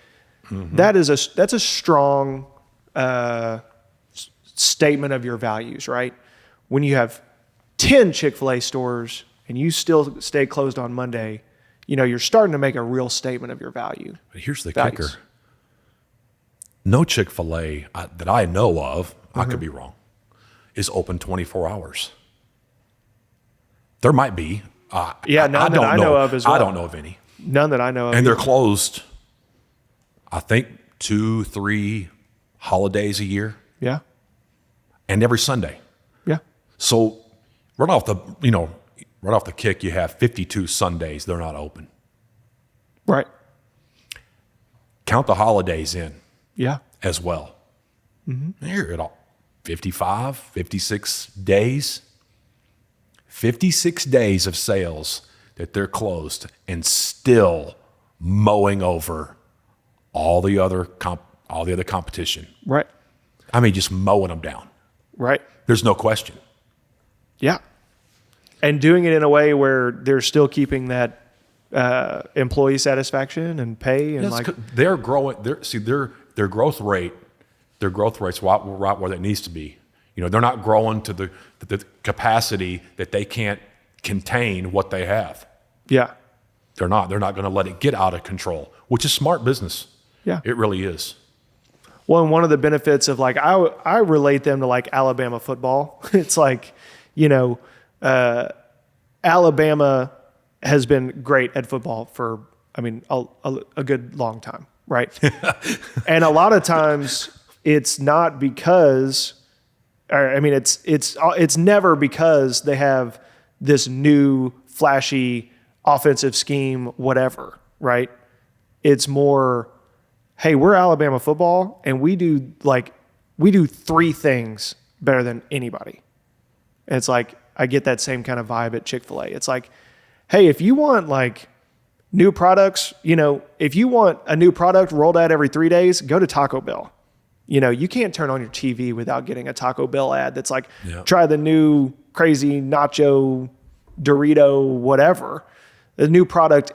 that's a strong statement of your values, right? When you have 10 Chick-fil-A stores and you still stay closed on Monday, you're starting to make a real statement of your value. But here's the values. kicker. No Chick-fil-A that I know of, I could be wrong, is open 24 hours. There might be. Yeah, none that I know of as well. I don't know of any. None that I know of. And they're closed, I think, 2-3 holidays a year, Yeah. and every Sunday. Yeah. So right off the kick, you have 52 Sundays they're not open. Right. Count the holidays in Yeah. as well. You're at all 55, 56 days. 56 days of sales that they're closed and still mowing over all the other competition. Right. I mean, just mowing them down. Right. There's no question. Yeah. And doing it in a way where they're still keeping that employee satisfaction and pay and Yes, like they're growing. Their growth rate's right where it needs to be. They're not growing to the capacity that they can't contain what they have. yeah. They're not going to let it get out of control, which is smart business. Yeah. It really is. Well, and one of the benefits of like I relate them to like Alabama football. It's like, Alabama has been great at football for a good long time, right? And a lot of times it's not because it's never because they have this new flashy offensive scheme, whatever, right? It's more, hey, we're Alabama football and we do 3 things better than anybody. And it's like, I get that same kind of vibe at Chick-fil-A. It's like, hey, if you want like new products, if you want a new product rolled out every 3 days, go to Taco Bell. You can't turn on your TV without getting a Taco Bell ad that's like, try the new crazy nacho, Dorito, whatever. The new product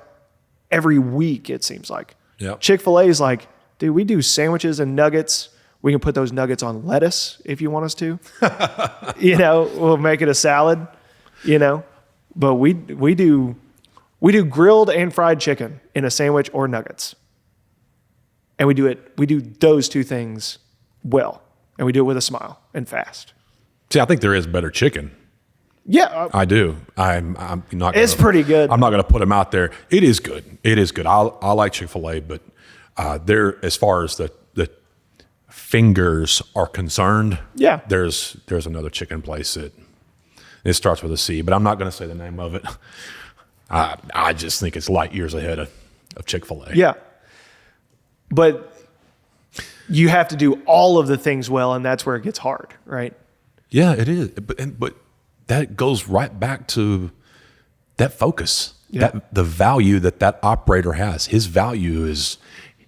every week, it seems like. Yep. Chick-fil-A is like, dude, we do sandwiches and nuggets. We can put those nuggets on lettuce if you want us to. We'll make it a salad, But we do grilled and fried chicken in a sandwich or nuggets. And we do those 2 things well. And we do it with a smile and fast. See, I think there is better chicken. Yeah. I do. I'm not. It's pretty good. I'm not going to put them out there. It is good. It is good. I like Chick-fil-A, but as far as the fingers are concerned, there's another chicken place that it starts with a C, but I'm not going to say the name of it. I just think it's light years ahead of Chick-fil-A. Yeah. But you have to do all of the things well, and that's where it gets hard, right? Yeah, it is. But that goes right back to that focus, the value that operator has. His value is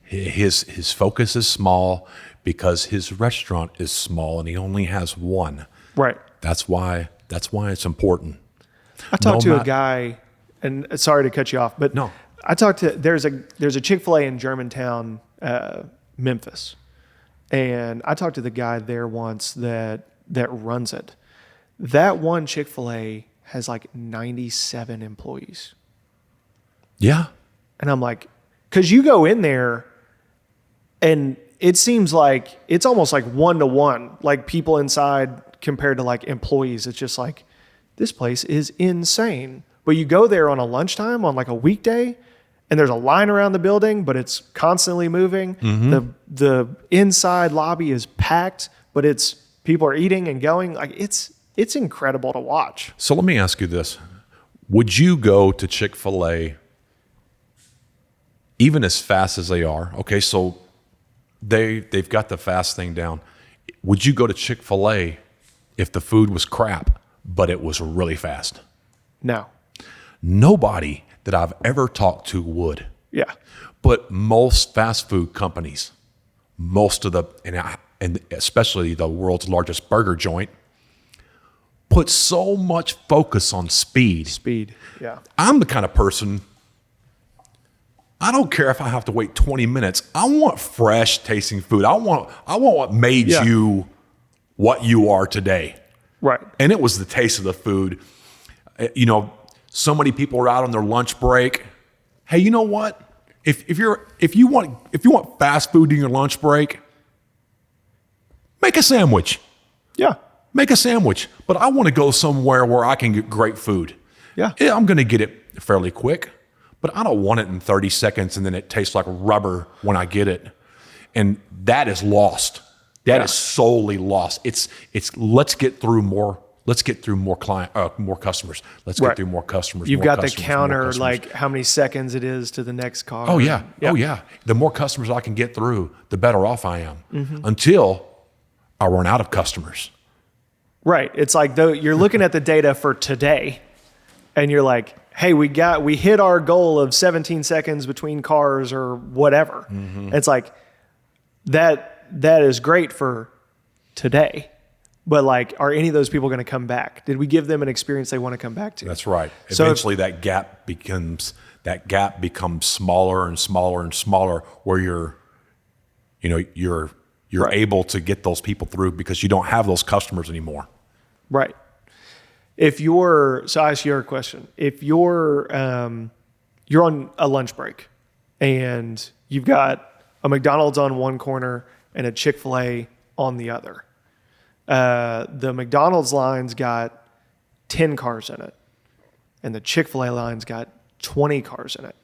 his focus is small because his restaurant is small and he only has one. Right. That's why it's important. I talked to a guy, and sorry to cut you off, but no. I talked to there's a Chick-fil-A in Germantown, Memphis, and I talked to the guy there once that runs it. That one Chick-fil-A has like 97 employees. Yeah. And I'm like, because you go in there and it seems like it's almost like 1-to-1, like people inside compared to like employees. It's just like, this place is insane. But you go there on a lunchtime on like a weekday and there's a line around the building, but it's constantly moving. Mm-hmm. The inside lobby is packed, but people are eating and going. Like it's incredible to watch. So let me ask you this. Would you go to Chick-fil-A even as fast as they are? Okay, so they've got the fast thing down. Would you go to Chick-fil-A if the food was crap, but it was really fast? No. Nobody that I've ever talked to would. Yeah. But most fast food companies, and especially the world's largest burger joint, put so much focus on speed. Speed, yeah. I'm the kind of person, I don't care if I have to wait 20 minutes. I want fresh tasting food. I want what made you what you are today. Right. And it was the taste of the food. So many people are out on their lunch break. Hey, you know what? If you want fast food in your lunch break, make a sandwich. Yeah. Make a sandwich. But I want to go somewhere where I can get great food. Yeah. Yeah, I'm going to get it fairly quick, but I don't want it in 30 seconds and then it tastes like rubber when I get it. And that is lost. That is solely lost. It's let's get through more. Let's get through more more customers. Let's get through more customers. You've more got customers, the more counter, customers. like how many seconds it is to the next car. Oh yeah. Oh yeah. The more customers I can get through, the better off I am. Until I run out of customers. Right. It's like though you're looking at the data for today and you're like, hey, we hit our goal of 17 seconds between cars or whatever. It's like that is great for today. But like, are any of those people going to come back? Did we give them an experience they want to come back to? That's right. So Eventually that gap becomes smaller and smaller and smaller where you're able to get those people through because you don't have those customers anymore. Right. So I ask you a question. If you're on a lunch break and you've got a McDonald's on one corner and a Chick-fil-A on the other, the McDonald's line's got 10 cars in it and the Chick-fil-A line's got 20 cars in it.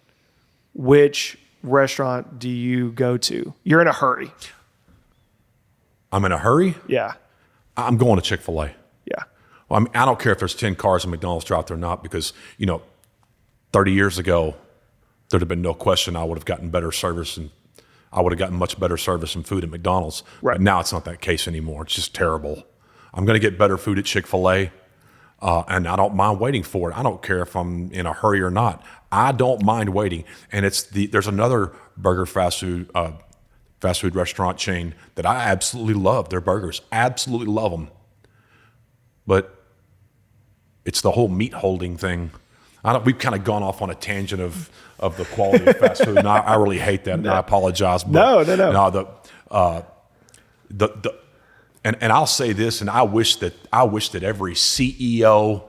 Which restaurant do you go to? You're in a hurry. I'm in a hurry? Yeah. I'm going to Chick-fil-A. Yeah. Well, I mean, I don't care if there's 10 cars in McDonald's drive-thru or not because, 30 years ago, there'd have been no question I would have gotten better service and I would have gotten much better service and food at McDonald's. Right. But now it's not that case anymore. It's just terrible. I'm going to get better food at Chick-fil-A, and I don't mind waiting for it. I don't care if I'm in a hurry or not. I don't mind waiting. And there's another burger fast food restaurant chain that I absolutely love. Their burgers, absolutely love them. But it's the whole meat holding thing. We've kind of gone off on a tangent of the quality of fast food, and I really hate that, and I apologize. But No. And I'll say this, and I wish that every CEO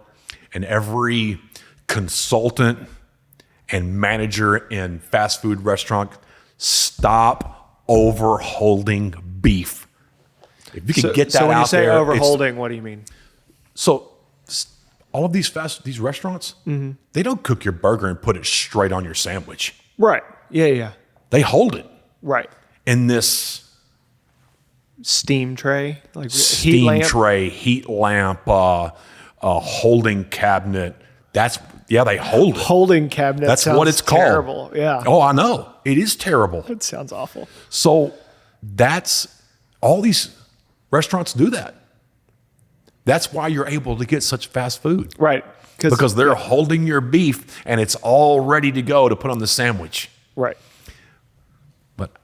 and every consultant and manager in fast food restaurant stop overholding beef. If you can get that out there. So when you say overholding, what do you mean? So all of these restaurants, they don't cook your burger and put it straight on your sandwich. Right. Yeah. They hold it. Right. In this steam tray, like steam tray, heat lamp, holding cabinet. They hold it. Holding cabinet. That's what it's called. Terrible. Yeah. Oh, I know. It is terrible. That sounds awful. So all these restaurants do that. That's why you're able to get such fast food. Right. Because they're holding your beef and it's all ready to go to put on the sandwich. Right. But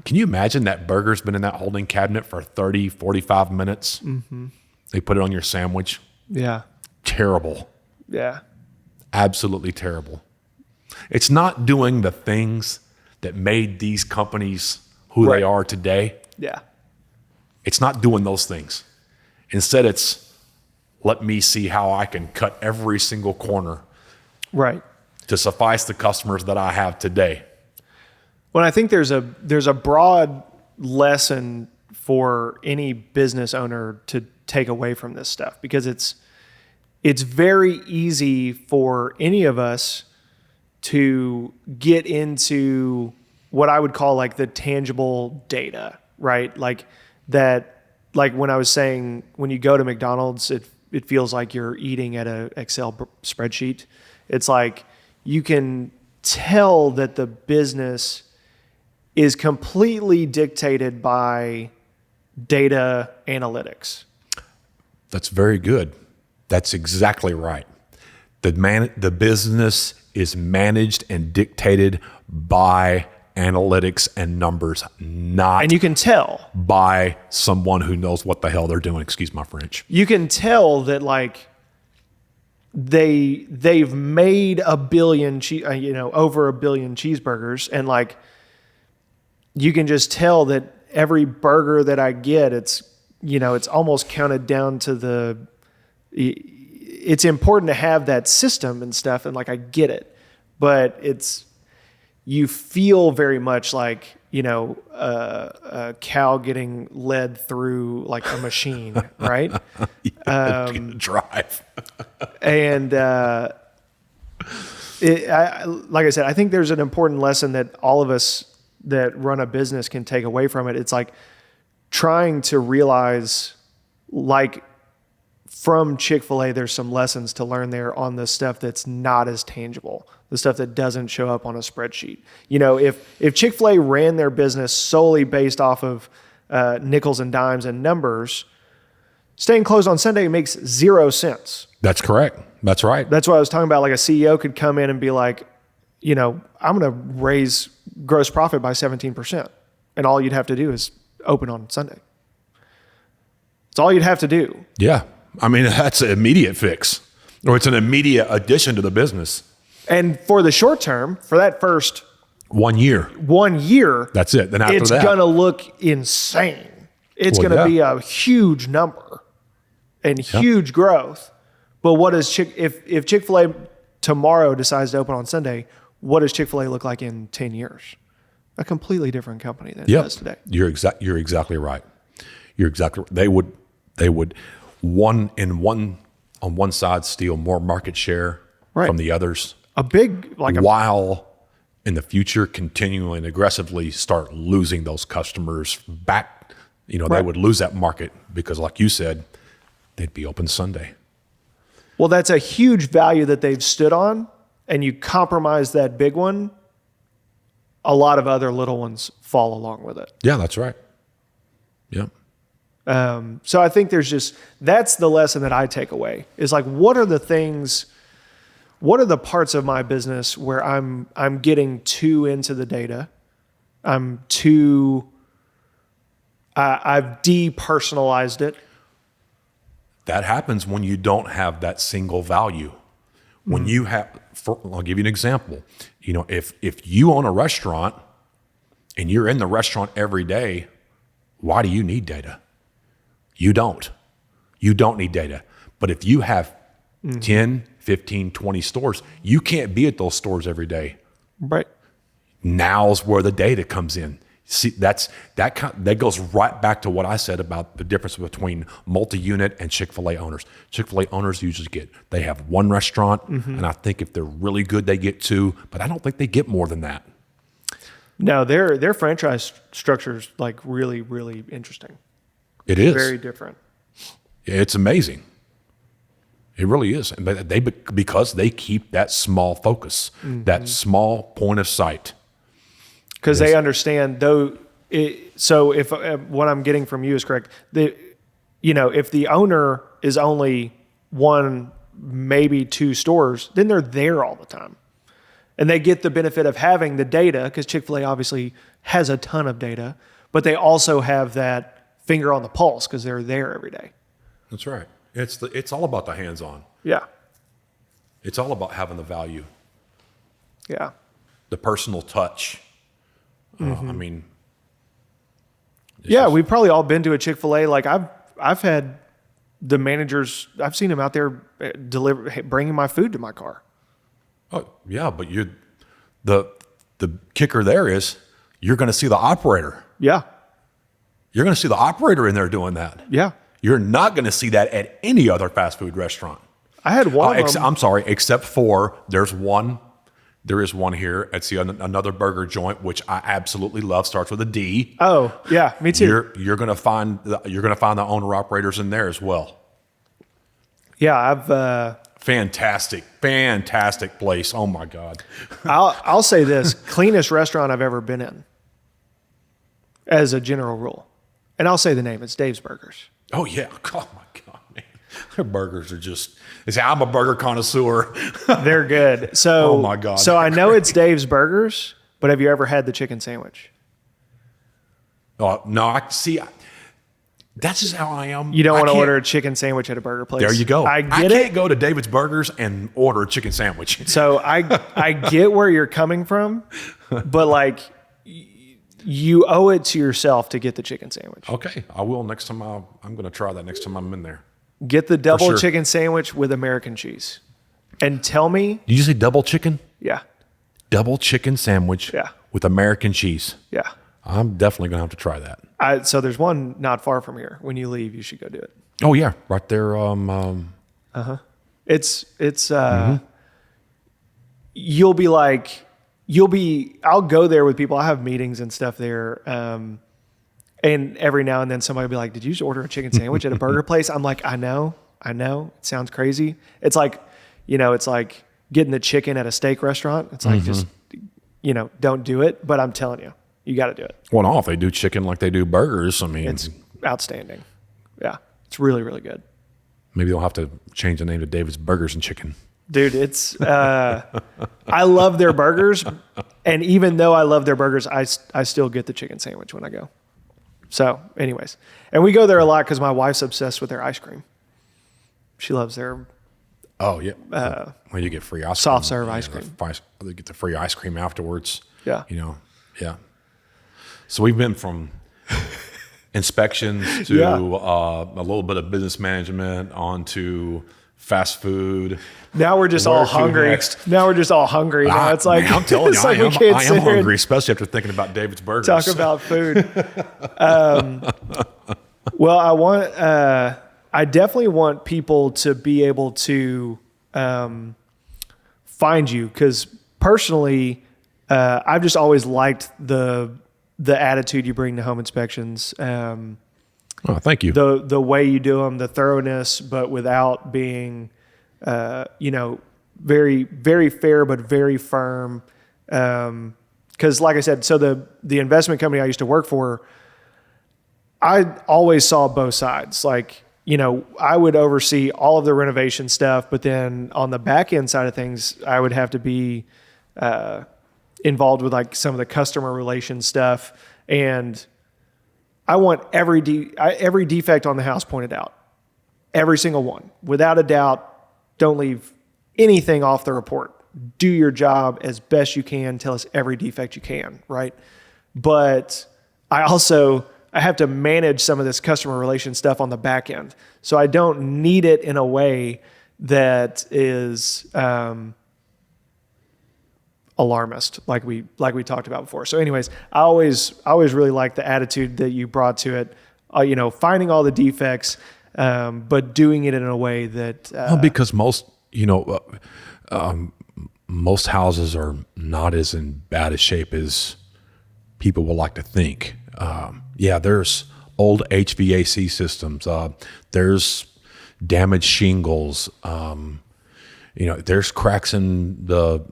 can you imagine that burger's been in that holding cabinet for 30, 45 minutes? Mm-hmm. They put it on your sandwich. Yeah. Terrible. Yeah. Absolutely terrible. It's not doing the things that made these companies who they are today. Yeah. It's not doing those things. Instead, it's let me see how I can cut every single corner. Right. To suffice the customers that I have today. Well, I think there's a broad lesson for any business owner to take away from this stuff because it's very easy for any of us to get into what I would call like the tangible data, right? Like when I was saying, when you go to McDonald's, it feels like you're eating at a Excel spreadsheet. It's like you can tell that the business is completely dictated by data analytics. That's very good. That's exactly right. The business is managed and dictated by analytics and numbers, not and you can tell by someone who knows what the hell they're doing. Excuse my French. You can tell that like they've made over 1 billion cheeseburgers, and like you can just tell that every burger that I get, it's almost counted down to the. It's important to have that system and stuff, and like I get it, but you feel very much like a cow getting led through like a machine, right? Drive. And Like I said, I think there's an important lesson that all of us that run a business can take away from it. It's like trying to realize, like from Chick-fil-A, there's some lessons to learn there on the stuff that's not as tangible, the stuff that doesn't show up on a spreadsheet. You know, if Chick-fil-A ran their business solely based off of nickels and dimes and numbers, staying closed on Sunday makes 0 sense. That's correct. That's right. That's what I was talking about. Like a CEO could come in and be like, you know, I'm going to raise gross profit by 17%. And all you'd have to do is open on Sunday. It's all you'd have to do. Yeah. I mean, that's an immediate fix, or it's an immediate addition to the business. And for the short term, for that first 1 year. 1 year, That's it. Then after it's that, going to look insane. It's going to be a huge number and huge growth. But what does if Chick-fil-A tomorrow decides to open on Sunday, what does Chick-fil-A look like in 10 years? A completely different company than it does today. You're exactly right. You're exactly right. They would on one side steal more market share from the others. While in the future continuing aggressively start losing those customers back. You know, they would lose that market because, like you said, they'd be open Sunday. Well, that's a huge value that they've stood on, and you compromise that big one, a lot of other little ones fall along with it. Yeah, that's right. Yeah. So I think that's the lesson that I take away is like, what are the parts of my business where I'm getting too into the data? I've depersonalized it. That happens when you don't have that single value. When you have, I'll give you an example. You know, if you own a restaurant and you're in the restaurant every day, why do you need data? You don't. You don't need data. But if you have 10, 15, 20 stores, you can't be at those stores every day. Right. Now's where the data comes in. See, that goes right back to what I said about the difference between multi-unit and Chick-fil-A owners. Chick-fil-A owners usually they have one restaurant, and I think if they're really good, they get two, but I don't think they get more than that. No, their franchise structure is like really, really interesting. It is. Very different. It's amazing. It really is. Because they keep that small focus, that small point of sight. Because they understand, so if what I'm getting from you is correct, if the owner is only one, maybe two stores, then they're there all the time. And they get the benefit of having the data, because Chick-fil-A obviously has a ton of data, but they also have that finger on the pulse because they're there every day. That's right. It's all about the hands-on. Yeah. It's all about having the value. Yeah. The personal touch. I mean, we've probably all been to a Chick-fil-A. Like I've had the managers, I've seen them out there bringing my food to my car. Oh yeah, but the kicker there is you're going to see the operator. Yeah. You're going to see the operator in there doing that. Yeah. You're not going to see that at any other fast food restaurant. I had one. I'm sorry, except for there is one here. It's another burger joint, which I absolutely love. Starts with a D. Oh yeah, me too. You're going to find the owner operators in there as well. Yeah, I've fantastic place. Oh my God. I'll say this: cleanest restaurant I've ever been in, as a general rule. And I'll say the name. It's Dave's Burgers. Oh yeah. Oh my God, man. Their burgers are just. I'm a burger connoisseur. They're good. So, oh my God. So I know it's Dave's Burgers, but have you ever had the chicken sandwich? Oh no, that's just how I am. You don't want to order a chicken sandwich at a burger place. There you go. I can't go to David's Burgers and order a chicken sandwich. So I get where you're coming from, but like you owe it to yourself to get the chicken sandwich. Okay, I will next time. I'm going to try that next time I'm in there. Get the double chicken sandwich with American cheese. And tell me. Did you say double chicken? Yeah. Double chicken sandwich with American cheese. Yeah. I'm definitely going to have to try that. So there's one not far from here. When you leave, you should go do it. Oh, yeah. Right there. It's you'll be like, I'll go there with people. I have meetings and stuff there. And every now and then somebody will be like, did you just order a chicken sandwich at a burger place? I'm like, I know. It sounds crazy. It's like, it's like getting the chicken at a steak restaurant. It's like, just, don't do it. But I'm telling you, you got to do it. Well, no, if they do chicken like they do burgers, I mean, it's outstanding. Yeah. It's really, really good. Maybe they'll have to change the name to David's Burgers and Chicken. Dude, it's, I love their burgers. And even though I love their burgers, I still get the chicken sandwich when I go. So anyways, and we go there a lot because my wife's obsessed with their ice cream. She loves their well, you get free ice cream. Soft serve ice cream. They get the free ice cream afterwards. Yeah. Yeah. So we've been from inspections to a little bit of business management onto fast food. Now we're just all hungry. Now we're just all hungry. Now it's like, man, I'm telling you, like I am hungry, especially after thinking about David's Burgers. Talk about food. Well, I definitely want people to be able to find you, because personally, I've just always liked the attitude you bring to home inspections. Oh, thank you. The way you do them, the thoroughness, but without being, very, very fair, but very firm. Because like I said, so the investment company I used to work for, I always saw both sides. Like, I would oversee all of the renovation stuff, but then on the back end side of things, I would have to be involved with like some of the customer relations stuff. And I want every defect on the house pointed out. Every single one. Without a doubt, don't leave anything off the report. Do your job as best you can. Tell us every defect you can, right? But I have to manage some of this customer relations stuff on the back end. So I don't need it in a way that is alarmist, like we talked about before. So anyways, I always really like the attitude that you brought to it, finding all the defects, but doing it in a way that, because most houses are not as in bad a shape as people would like to think. There's old HVAC systems. There's damaged shingles. There's cracks in the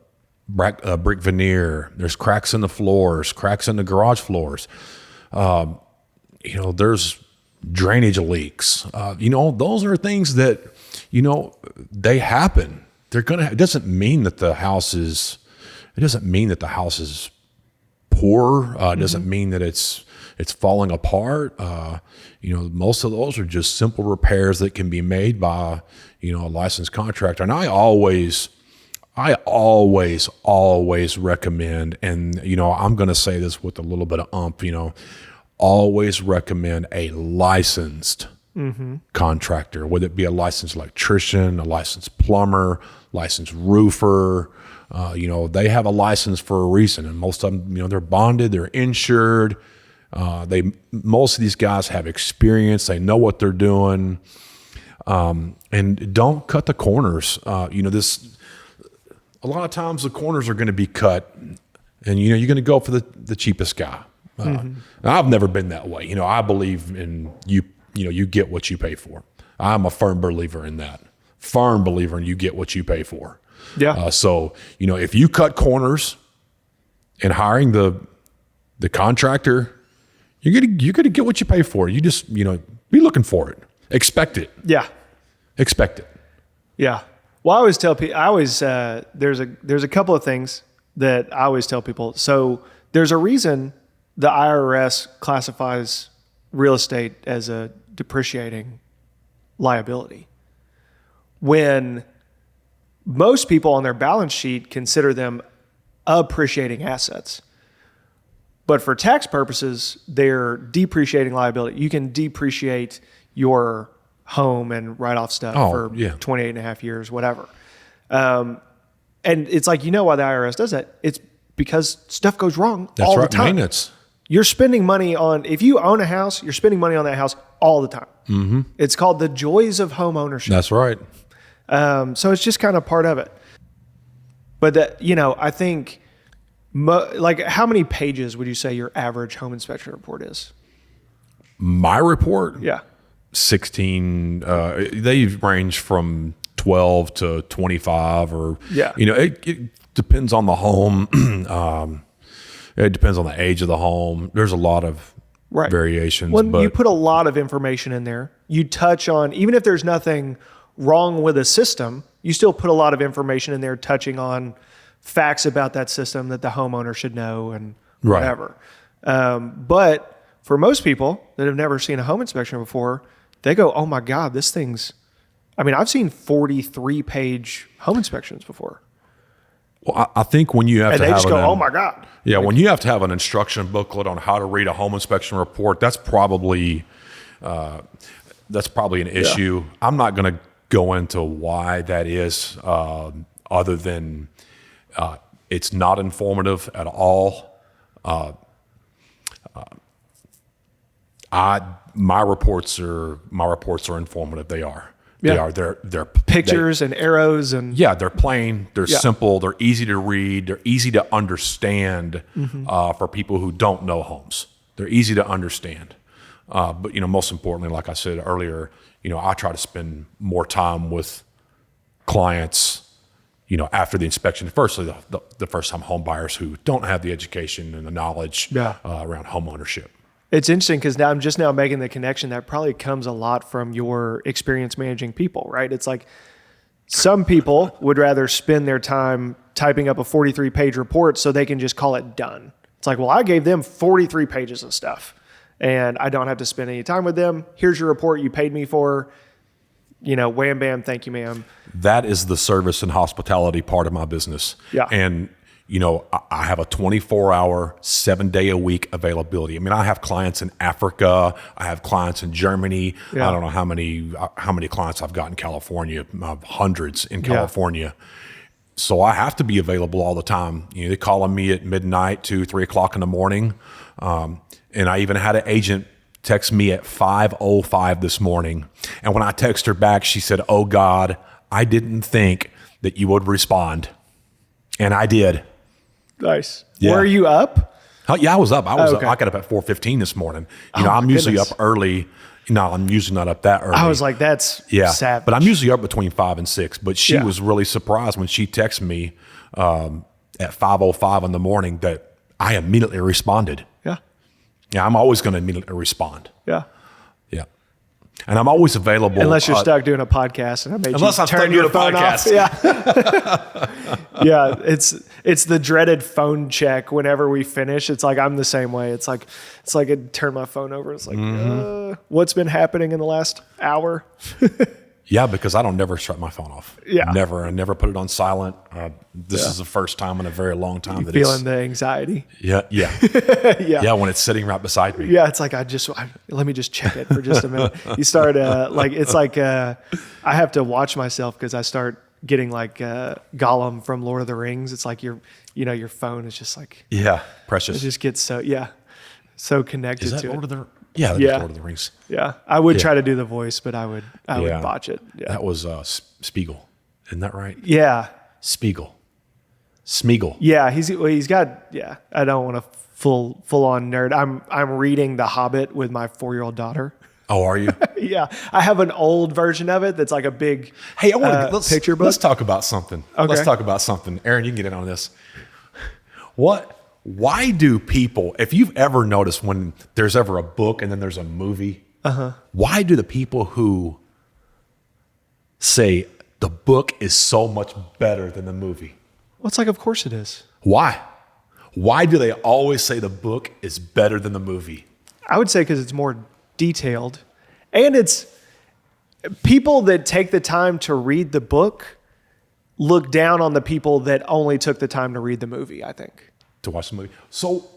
brick veneer. There's cracks in the floors, cracks in the garage floors. There's drainage leaks. Those are things that, they happen. It doesn't mean that the house is poor. It doesn't mean that it's falling apart. Most of those are just simple repairs that can be made by, a licensed contractor. And I always recommend, and, I'm going to say this with a little bit of always recommend a licensed contractor, whether it be a licensed electrician, a licensed plumber, licensed roofer. They have a license for a reason, and most of them, they're bonded, they're insured. Most of these guys have experience. They know what they're doing. And don't cut the corners. A lot of times the corners are going to be cut, and, you're going to go for the cheapest guy. I've never been that way. I believe in you get what you pay for. I'm a firm believer in that. Firm believer in you get what you pay for. Yeah. So, if you cut corners in hiring the contractor, you're gonna get what you pay for. You just, be looking for it. Expect it. Yeah. Expect it. Yeah. Well, I always tell people, there's a couple of things that I always tell people. So there's a reason the IRS classifies real estate as a depreciating liability, when most people on their balance sheet consider them appreciating assets. But for tax purposes, they're depreciating liability. You can depreciate your home and write off stuff for 28 and a half years, whatever. And it's like, why the IRS does that? It's because stuff goes wrong all the time. Maintenance. You're spending money if you own a house, you're spending money on that house all the time. Mm-hmm. It's called the joys of home ownership. That's right. So it's just kind of part of it. But that, you know, I think like how many pages would you say your average home inspection report is? My report? Yeah. 16. They range from 12 to 25, or, Yeah. you know, it depends on the home. It depends on the age of the home. There's a lot of variations. Well, but you put a lot of information in there. You touch on, even if there's nothing wrong with a system, you still put a lot of information in there touching on facts about that system that the homeowner should know and whatever. But for most people that have never seen a home inspection before, they go, oh my God, this thing's, I mean, I've seen 43-page home inspections before. Well, I think when you have and to they have just go, oh my God. Yeah, when you have to have an instruction booklet on how to read a home inspection report, that's probably an issue. I'm not going to go into why that is, other than it's not informative at all. My reports are informative. They are. Yeah. They are. They're pictures and arrows and they're plain, they're simple, they're easy to read, they're easy to understand for people who don't know homes. They're easy to understand. But you know, most importantly, like I said earlier, you know, I try to spend more time with clients, you know, after the inspection. Firstly, the first-time home buyers who don't have the education and the knowledge around home ownership. It's interesting because now I'm just now making the connection that probably comes a lot from your experience managing people, right? It's like some people would rather spend their time typing up a 43-page report so they can just call it done. It's like, well, I gave them 43 pages of stuff and I don't have to spend any time with them. Here's your report you paid me for. You know, wham, bam, thank you, ma'am. That is the service and hospitality part of my business. Yeah. And you know, I have a 24-hour, 7-day-a-week availability. I mean, I have clients in Africa. I have clients in Germany. Yeah. I don't know how many clients I've got in California. Hundreds in California. So I have to be available all the time. You know, they calling me at midnight, 2, 3 o'clock in the morning. And I even had an agent text me at 5:05 this morning. And when I text her back, she said, "Oh God, I didn't think that you would respond." And I did. Nice. Yeah. Were you up? Yeah, I was up. I Okay. got up at 4:15 this morning. You know, I'm usually up early. No, I'm usually not up that early. I was like, that's savage. But I'm usually up between 5 and 6. But she Yeah. was really surprised when she texted me at 5:05 in the morning that I immediately responded. Yeah. Yeah, I'm always going to immediately respond. Yeah. Yeah. And I'm always available. Unless you're stuck doing a podcast and I made Unless you I'm turn stuck your doing a phone off. podcast. Yeah. Yeah. It's the dreaded phone check whenever we finish. It's like I'm the same way. It's like I turn my phone over. It's like, what's been happening in the last hour? Yeah, because I don't never shut my phone off. Yeah. Never. I never put it on silent. This is the first time in a very long time that Feeling the anxiety. Yeah. Yeah. When it's sitting right beside me. Yeah, it's like let me just check it for just a minute. You start I have to watch myself because I start getting like Gollum from Lord of the Rings. It's like your phone is just like precious. it just gets so connected Is that to Lord it. of the that's Lord of the Rings. Yeah, I would try to do the voice, but I would botch it. Yeah, That was Spiegel, isn't that right? yeah, Spiegel. yeah. He's got. Yeah, I don't want to full on nerd. I'm reading The Hobbit with my 4-year-old daughter. Oh, are you? Yeah, I have an old version of it that's like a big Hey, I want to picture book. Let's talk about something. Okay. Let's talk about something. Aaron, you can get in on this. Why do people, if you've ever noticed when there's ever a book and then there's a movie, why do the people who say the book is so much better than the movie? Well, it's like, of course it is. Why? Why do they always say the book is better than the movie? I would say because it's more detailed, and it's people that take the time to read the book look down on the people that only took the time to read the movie. I think. To watch the movie. So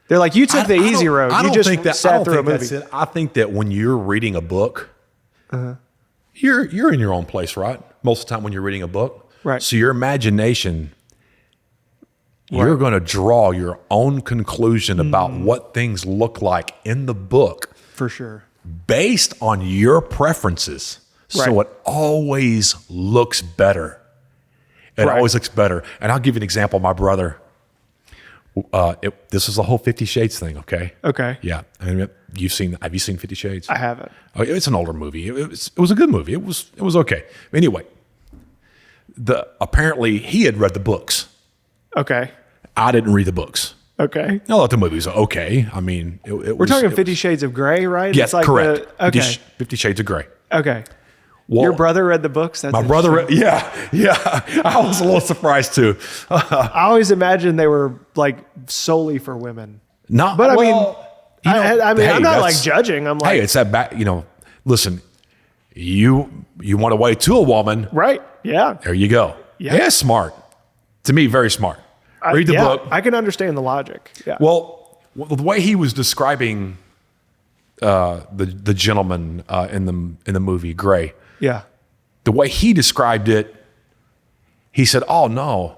they're like, you took the easy road. You just sat through a movie. That's it. I think that when you're reading a book, you're in your own place, right? Most of the time when you're reading a book. Right. So your imagination, you're going to draw your own conclusion about what things look like in the book. For sure. Based on your preferences. So Right. it always looks better. It Right. always looks better. And I'll give you an example. My brother, this is the whole 50 Shades thing, okay? Okay. Yeah. I mean, have you seen 50 Shades? I haven't. Oh, it's an older movie. It was a good movie. It was okay. Anyway, apparently he had read the books. Okay. I didn't read the books. Okay. I thought the movie was okay. I mean, We're talking 50 Shades of Grey, right? Yes, correct. Okay. 50 Shades of Grey. Okay. Well, Your brother read the books? That's my brother, yeah. I was a little surprised too. I always imagined they were like solely for women. No, But I mean, you know, I mean, hey, I'm not like that's- judging. I'm like, Hey, it's that back. Listen, you want to wait to a woman? right. Yeah. There you go. Yeah. Smart. To me, very smart. Read the Yeah, book. I can understand the logic. Yeah. Well, the way he was describing the gentleman in the movie Grey, yeah. the way he described it, he said, "Oh no,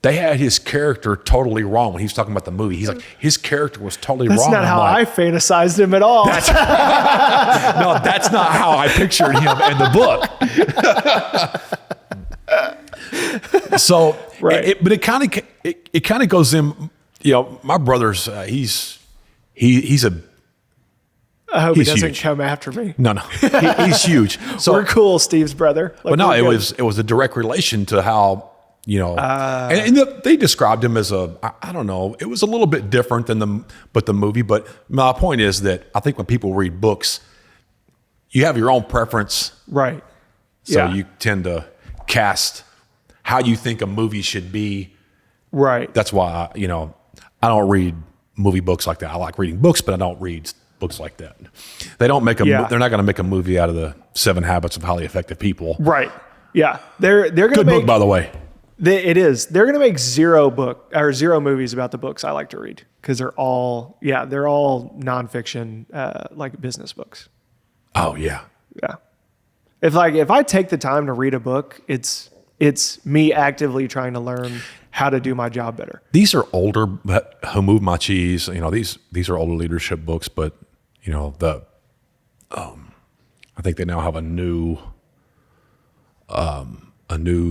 they had his character totally wrong." When he was talking about the movie, he's like, his character was totally That's wrong. not I'm how like, I fantasized him at all. No, that's not how I pictured him in the book. So, Right. but it kind of goes in. My brother's he's a I hope he he's doesn't huge. come after me. no, he's huge. So, We're cool, Steve's brother. Like, but no, we're it good. was a direct relation to how and they described him as I don't know. It was a little bit different than the movie. But my point is that I think when people read books, you have your own preference. right. So Yeah. you tend to cast how you think a movie should be. Right. That's why I don't read movie books like that. I like reading books, but I don't read books like that. They don't make Yeah. they're not going to make a movie out of the 7 Habits of Highly Effective People. Right. Yeah. They're going to Good make book, by the way. it is. They're going to make zero movies about the books I like to read because they're all nonfiction, like business books. Oh yeah. Yeah. If I take the time to read a book, it's me actively trying to learn how to do my job better. These are older, Who Moved My Cheese. These are older leadership books, but I think they now have a new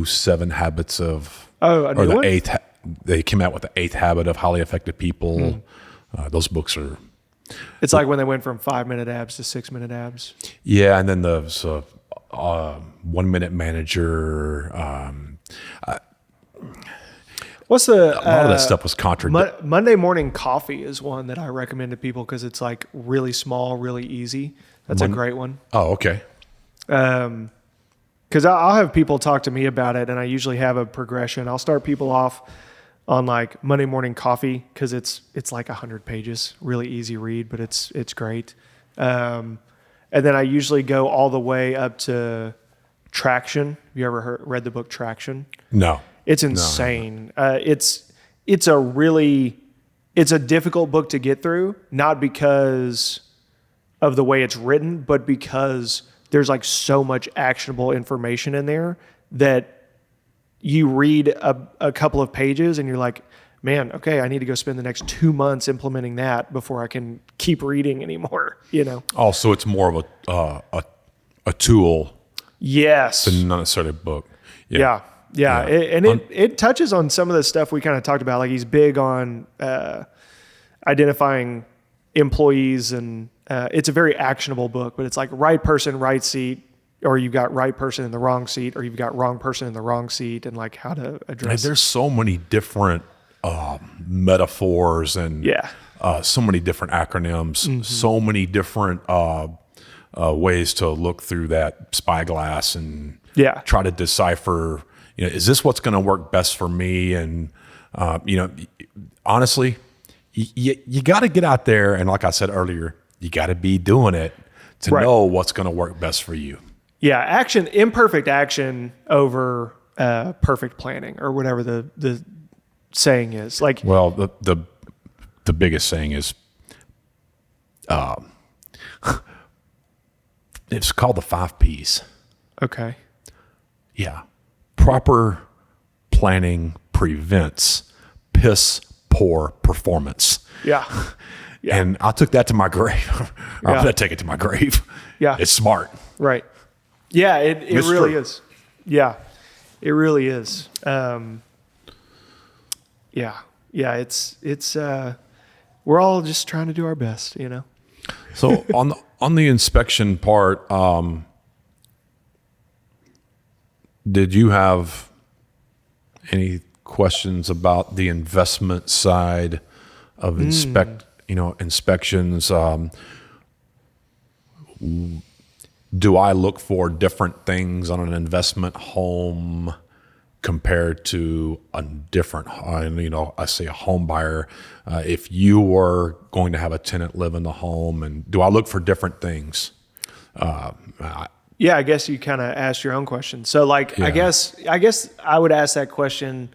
7 Habits of Oh, a new the one? 8th. They came out with the 8th Habit of Highly Effective People. Those books are It's like when they went from 5-minute abs to 6-minute abs. yeah, and then the 1 Minute Manager. What's the A lot of that stuff was contradictory. Monday Morning Coffee is one that I recommend to people because it's like really small, really easy. That's a great one. Oh, okay. Because I'll have people talk to me about it, and I usually have a progression. I'll start people off on like Monday Morning Coffee because it's like 100 pages, really easy read, but it's great. And then I usually go all the way up to Traction. Have you ever read the book Traction? No. It's insane. It's a difficult book to get through, not because of the way it's written, but because there's like so much actionable information in there that you read a couple of pages and you're like, man, okay, I need to go spend the next 2 months implementing that before I can keep reading anymore, Oh, so it's more of a tool Yes. than not necessarily a book. Yeah. It touches on some of the stuff we kind of talked about. Like he's big on identifying employees, and it's a very actionable book, but it's like right person, right seat, or you've got right person in the wrong seat, or you've got wrong person in the wrong seat, and like how to And address there's so many different metaphors and so many different acronyms, so many different ways to look through that spyglass and try to decipher, is this what's going to work best for me? And, honestly, you got to get out there. And like I said earlier, you got to be doing it to know what's going to work best for you. Yeah. Imperfect action over perfect planning, or whatever the saying is. Like, Well, the biggest saying is, it's called the 5 Ps. okay. Yeah. Proper planning prevents piss poor performance. Yeah. And I took that to my grave. I'm going to take it to my grave. Yeah. It's smart. Right. Yeah, it It's really true. is. Yeah. It really is. Yeah. It's we're all just trying to do our best, you know? So on the inspection part, did you have any questions about the investment side of inspections? Do I look for different things on an investment home compared to a different, I say a home buyer? If you were going to have a tenant live in the home, and do I look for different things? Yeah, I guess you kind of asked your own question. So like, I guess I would ask that question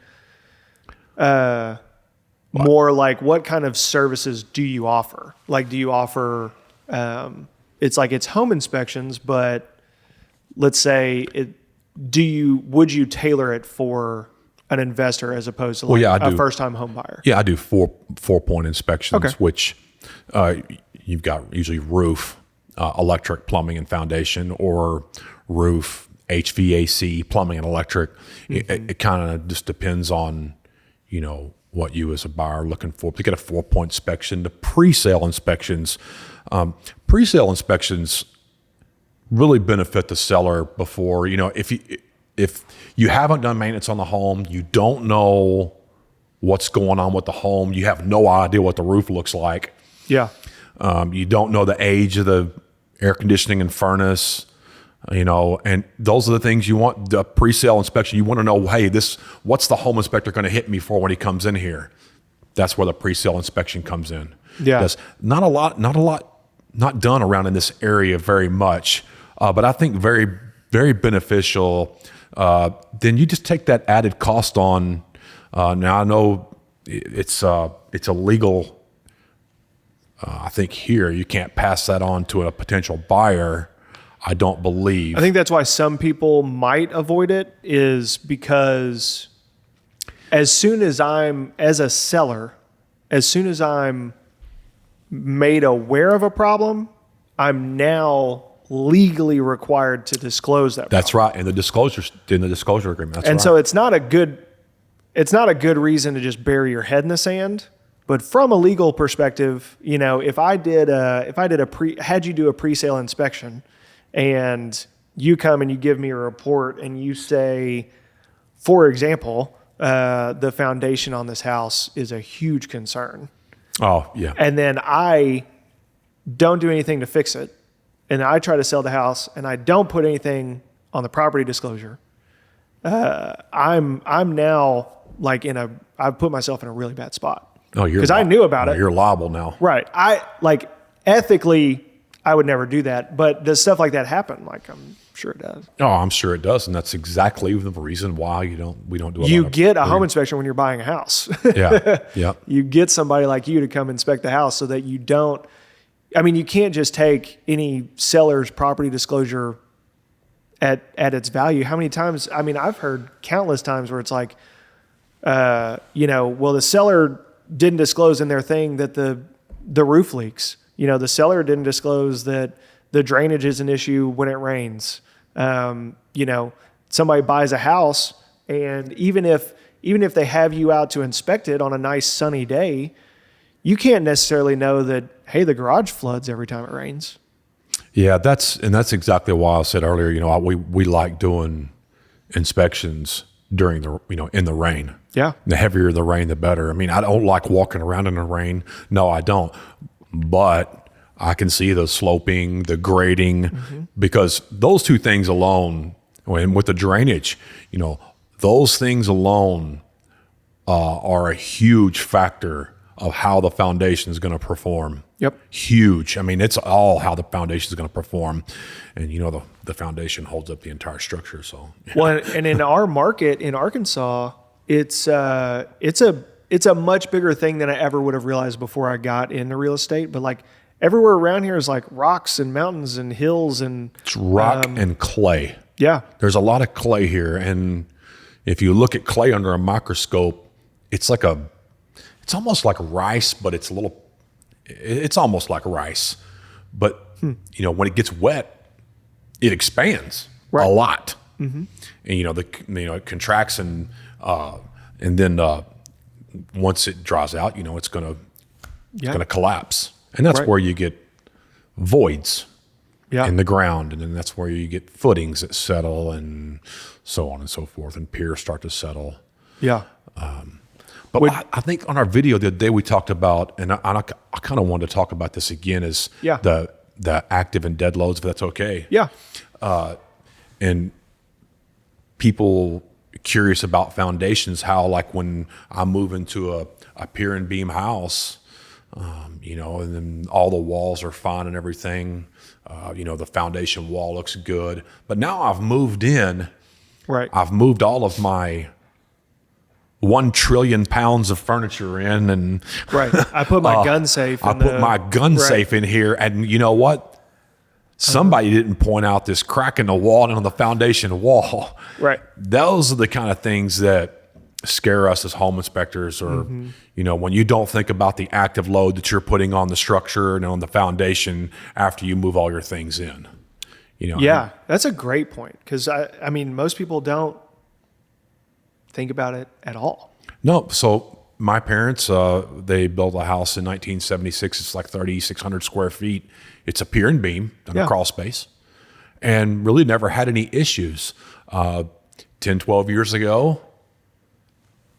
more like, what kind of services do you offer? Like, do you offer, it's home inspections, but let's say would you tailor it for an investor as opposed to a first-time home buyer? Yeah, I do 4-point inspections, Okay. which you've got usually roof, electric, plumbing, and foundation, or roof, HVAC, plumbing, and electric. It kind of just depends on, what you as a buyer are looking for. To get a 4-point inspection, the pre-sale inspections really benefit the seller before, if you haven't done maintenance on the home, you don't know what's going on with the home, you have no idea what the roof looks like. Yeah. You don't know the age of the air conditioning and furnace, and those are the things you want. The pre-sale inspection, you want to know, hey, what's the home inspector going to hit me for when he comes in here? That's where the pre-sale inspection comes in. Yeah. There's not a lot not done around in this area very much, but I think very, very beneficial. Then you just take that added cost on. Now I know it's illegal. I think here you can't pass that on to a potential buyer. I don't believe. I think that's why some people might avoid it, is because as soon as I'm made aware of a problem, I'm now legally required to disclose that problem. That's right. In the disclosure agreement. That's and right. so it's not a good reason to just bury your head in the sand. But from a legal perspective, if I had you do a pre-sale inspection, and you come and you give me a report and you say, for example, the foundation on this house is a huge concern. Oh, yeah. And then I don't do anything to fix it, and I try to sell the house, and I don't put anything on the property disclosure. I'm now like I've put myself in a really bad spot. Oh, because I knew about it. You're liable now. Right. Ethically, I would never do that. But does stuff like that happen? Like, I'm sure it does. Oh, I'm sure it does, and that's exactly the reason why we don't do it. You get a home inspection when you're buying a house. Yeah. You get somebody like you to come inspect the house so that you don't. I mean, you can't just take any seller's property disclosure at its value. How many times? I mean, I've heard countless times where it's like, well, the seller didn't disclose in their thing that the roof leaks. The seller didn't disclose that the drainage is an issue when it rains. Somebody buys a house, and even if they have you out to inspect it on a nice sunny day, you can't necessarily know that, hey, the garage floods every time it rains. Yeah, that's exactly why I said earlier, we like doing inspections during in the rain. Yeah. The heavier the rain, the better. I mean, I don't like walking around in the rain. No, I don't. But I can see the sloping, the grading, because those two things alone, and with the drainage, those things alone are a huge factor of how the foundation is going to perform. Yep. Huge. I mean, it's all how the foundation is going to perform. And, the foundation holds up the entire structure. So, yeah. Well, and in our market in Arkansas, it's a much bigger thing than I ever would have realized before I got into real estate. But like everywhere around here is like rocks and mountains and hills and it's rock and clay. Yeah. There's a lot of clay here. And if you look at clay under a microscope, it's almost like rice, but it's almost like rice. But, when it gets wet, it expands a lot. and it contracts and then once it draws out, it's going to collapse, and that's where you get voids in the ground, and then that's where you get footings that settle, and so on and so forth, and piers start to settle. Yeah. But I think on our video the other day we talked about, and I kind of wanted to talk about this again, is the active and dead loads, if that's okay. Yeah. And people curious about foundations, how like when I move into a pier and beam house, and then all the walls are fine and everything, the foundation wall looks good. But now I've moved in. Right. I've moved all of my 1 trillion pounds of furniture in, and I put my gun safe. I put my gun safe in here, and you know what? Somebody didn't point out this crack in the wall and on the foundation wall. Right. Those are the kind of things that scare us as home inspectors, or when you don't think about the active load that you're putting on the structure and on the foundation after you move all your things in. Yeah, that's a great point, because I mean most people don't think about it at all. No. So my parents, they built a house in 1976. It's like 3,600 square feet. It's a pier and beam and a crawl space, and really never had any issues. 10, 12 years ago,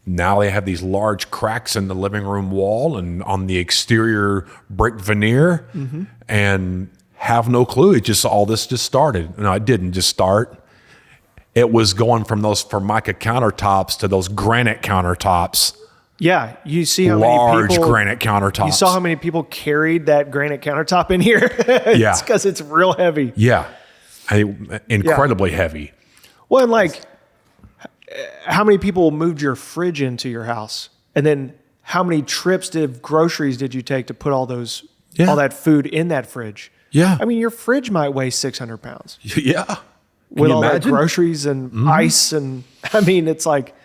now they have these large cracks in the living room wall and on the exterior brick veneer, and have no clue. All this just started. No, it didn't just start. It was going from those Formica countertops to those granite countertops. Yeah, you see how large many people, granite countertops. You saw how many people carried that granite countertop in here? It's because it's real heavy. Yeah, incredibly heavy. Well, and like, how many people moved your fridge into your house, and then how many trips of groceries did you take to put all that food in that fridge? Yeah, I mean, your fridge might weigh 600 pounds. Yeah, with all that groceries and ice, and I mean, it's like.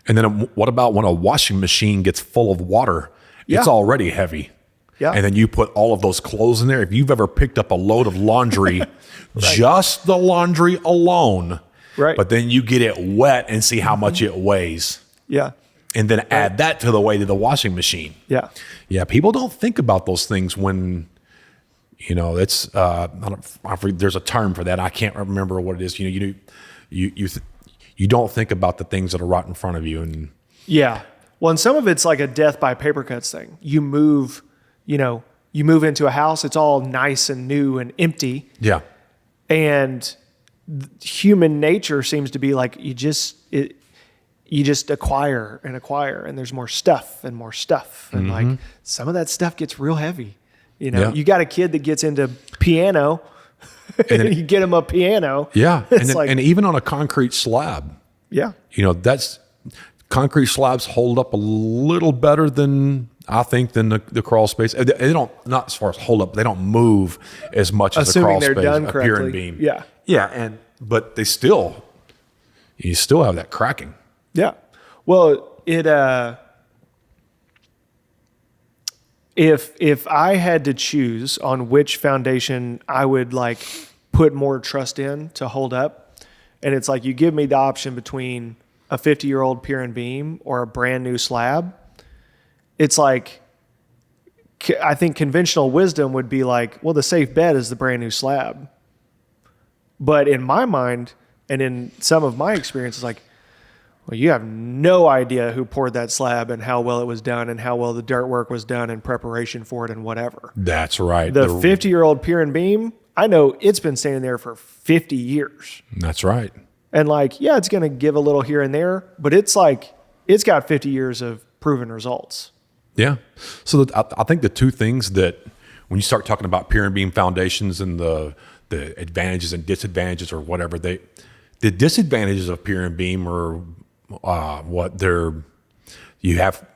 And then what about when a washing machine gets full of water? It's already heavy. Yeah. And then you put all of those clothes in there. If you've ever picked up a load of laundry, just the laundry alone, but then you get it wet and see how much it weighs. Yeah. And then add that to the weight of the washing machine. Yeah. Yeah. People don't think about those things when, it's, there's a term for that. I can't remember what it is. You don't think about the things that are right in front of you. And well, and some of it's like a death by paper cuts thing. You move into a house, it's all nice and new and empty. Yeah. And human nature seems to be like, you just acquire and acquire, and there's more stuff and more stuff. And like some of that stuff gets real heavy. You got a kid that gets into piano, and then you get him a piano. Yeah. And even on a concrete slab. Yeah. That's concrete slabs hold up a little better than the crawl space. They don't, not as far as hold up, they don't move as much as a crawl space, a pier and beam. Yeah. Yeah. But you still have that cracking. Yeah. Well, if I had to choose on which foundation I would like put more trust in to hold up, and it's like you give me the option between a 50-year-old pier and beam or a brand new slab, it's like, I think conventional wisdom would be like, well, the safe bet is the brand new slab. But in my mind, and in some of my experiences, like, well, you have no idea who poured that slab and how well it was done and how well the dirt work was done in preparation for it and whatever. That's right. The 50-year-old pier and beam, I know it's been standing there for 50 years. That's right. And like, it's going to give a little here and there, but it's like, it's got 50 years of proven results. Yeah. So I think the two things that when you start talking about pier and beam foundations and the advantages and disadvantages or whatever, the disadvantages of pier and beam are you have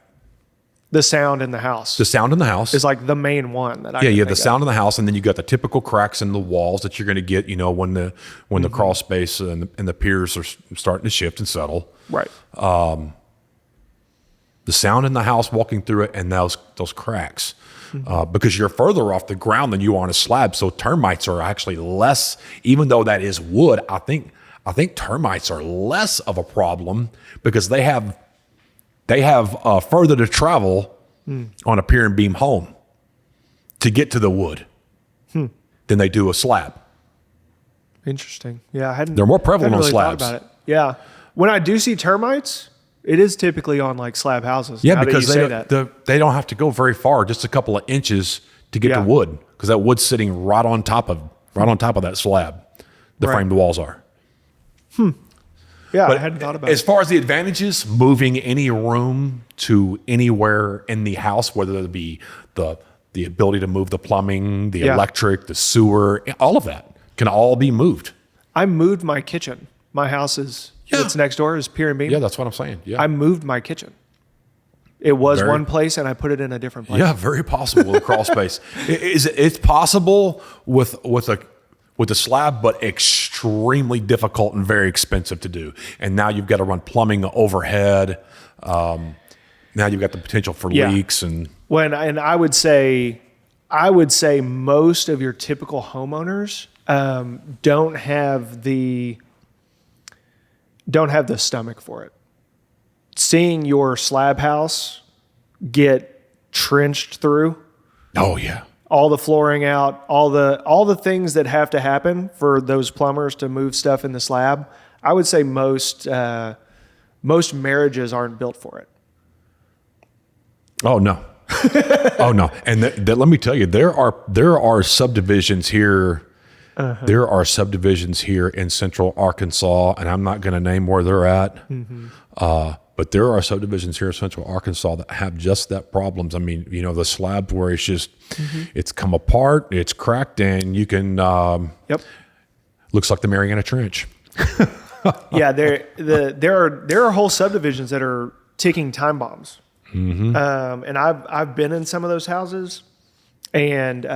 the sound in the house. The sound in the house is like the main one that I you have the sound in the house, and then you got the typical cracks in the walls that you're going to get, when the crawl space and the piers are starting to shift and settle. Right. The sound in the house walking through it, and those cracks, because you're further off the ground than you are on a slab, so termites are actually less. Even though that is wood, I think I think termites are less of a problem because they have further to travel on a pier and beam home to get to the wood than they do a slab. Interesting. Yeah, I hadn't. They're more prevalent hadn't really on slabs. thought about it. Yeah, when I do see termites, it is typically on like slab houses. Yeah, now because that you say that. they don't have to go very far, just a couple of inches to get to wood, because that wood's sitting right on top of that slab. The framed walls are. Yeah, But I hadn't thought about as it. far as the advantages, moving any room to anywhere in the house, whether it be the ability to move the plumbing, the electric, the sewer, all of that can all be moved. I moved my kitchen. My house is it's next door is pier and beam. Yeah, that's what I'm saying. Yeah, I moved my kitchen. It was one place, and I put it in a different place. yeah, very possible with a crawl space. It's possible with a slab, but extremely difficult and very expensive to do. And now you've got to run plumbing overhead. Now you've got the potential for leaks and I would say most of your typical homeowners don't have the stomach for it. Seeing your slab house get trenched through, oh yeah, all the flooring out, all the things that have to happen for those plumbers to move stuff in the slab, I would say most marriages aren't built for it. oh no, oh no. And let me tell you, there are subdivisions here. There are subdivisions here in Central Arkansas, and I'm not going to name where they're at. But there are subdivisions here in Central Arkansas that have just that problems. I mean, the slabs where it's just, it's come apart, it's cracked, and you can, looks like the Mariana Trench. Yeah, there are whole subdivisions that are ticking time bombs. And I've been in some of those houses, and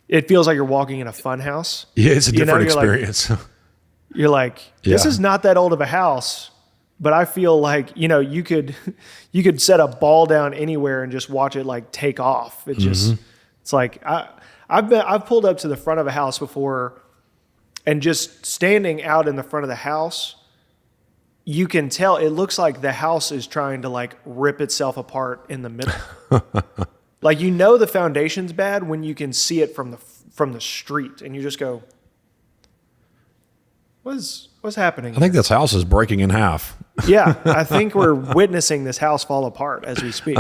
it feels like you're walking in a fun house. Yeah, it's a different experience. You're like, this is not that old of a house, but I feel like, you could set a ball down anywhere and just watch it like take off. It just, it's like, I've pulled up to the front of a house before, and just standing out in the front of the house, you can tell it looks like the house is trying to like rip itself apart in the middle. Like, the foundation's bad when you can see it from the street, and you just go, what's happening? I think this house is breaking in half. Yeah, I think we're witnessing this house fall apart as we speak.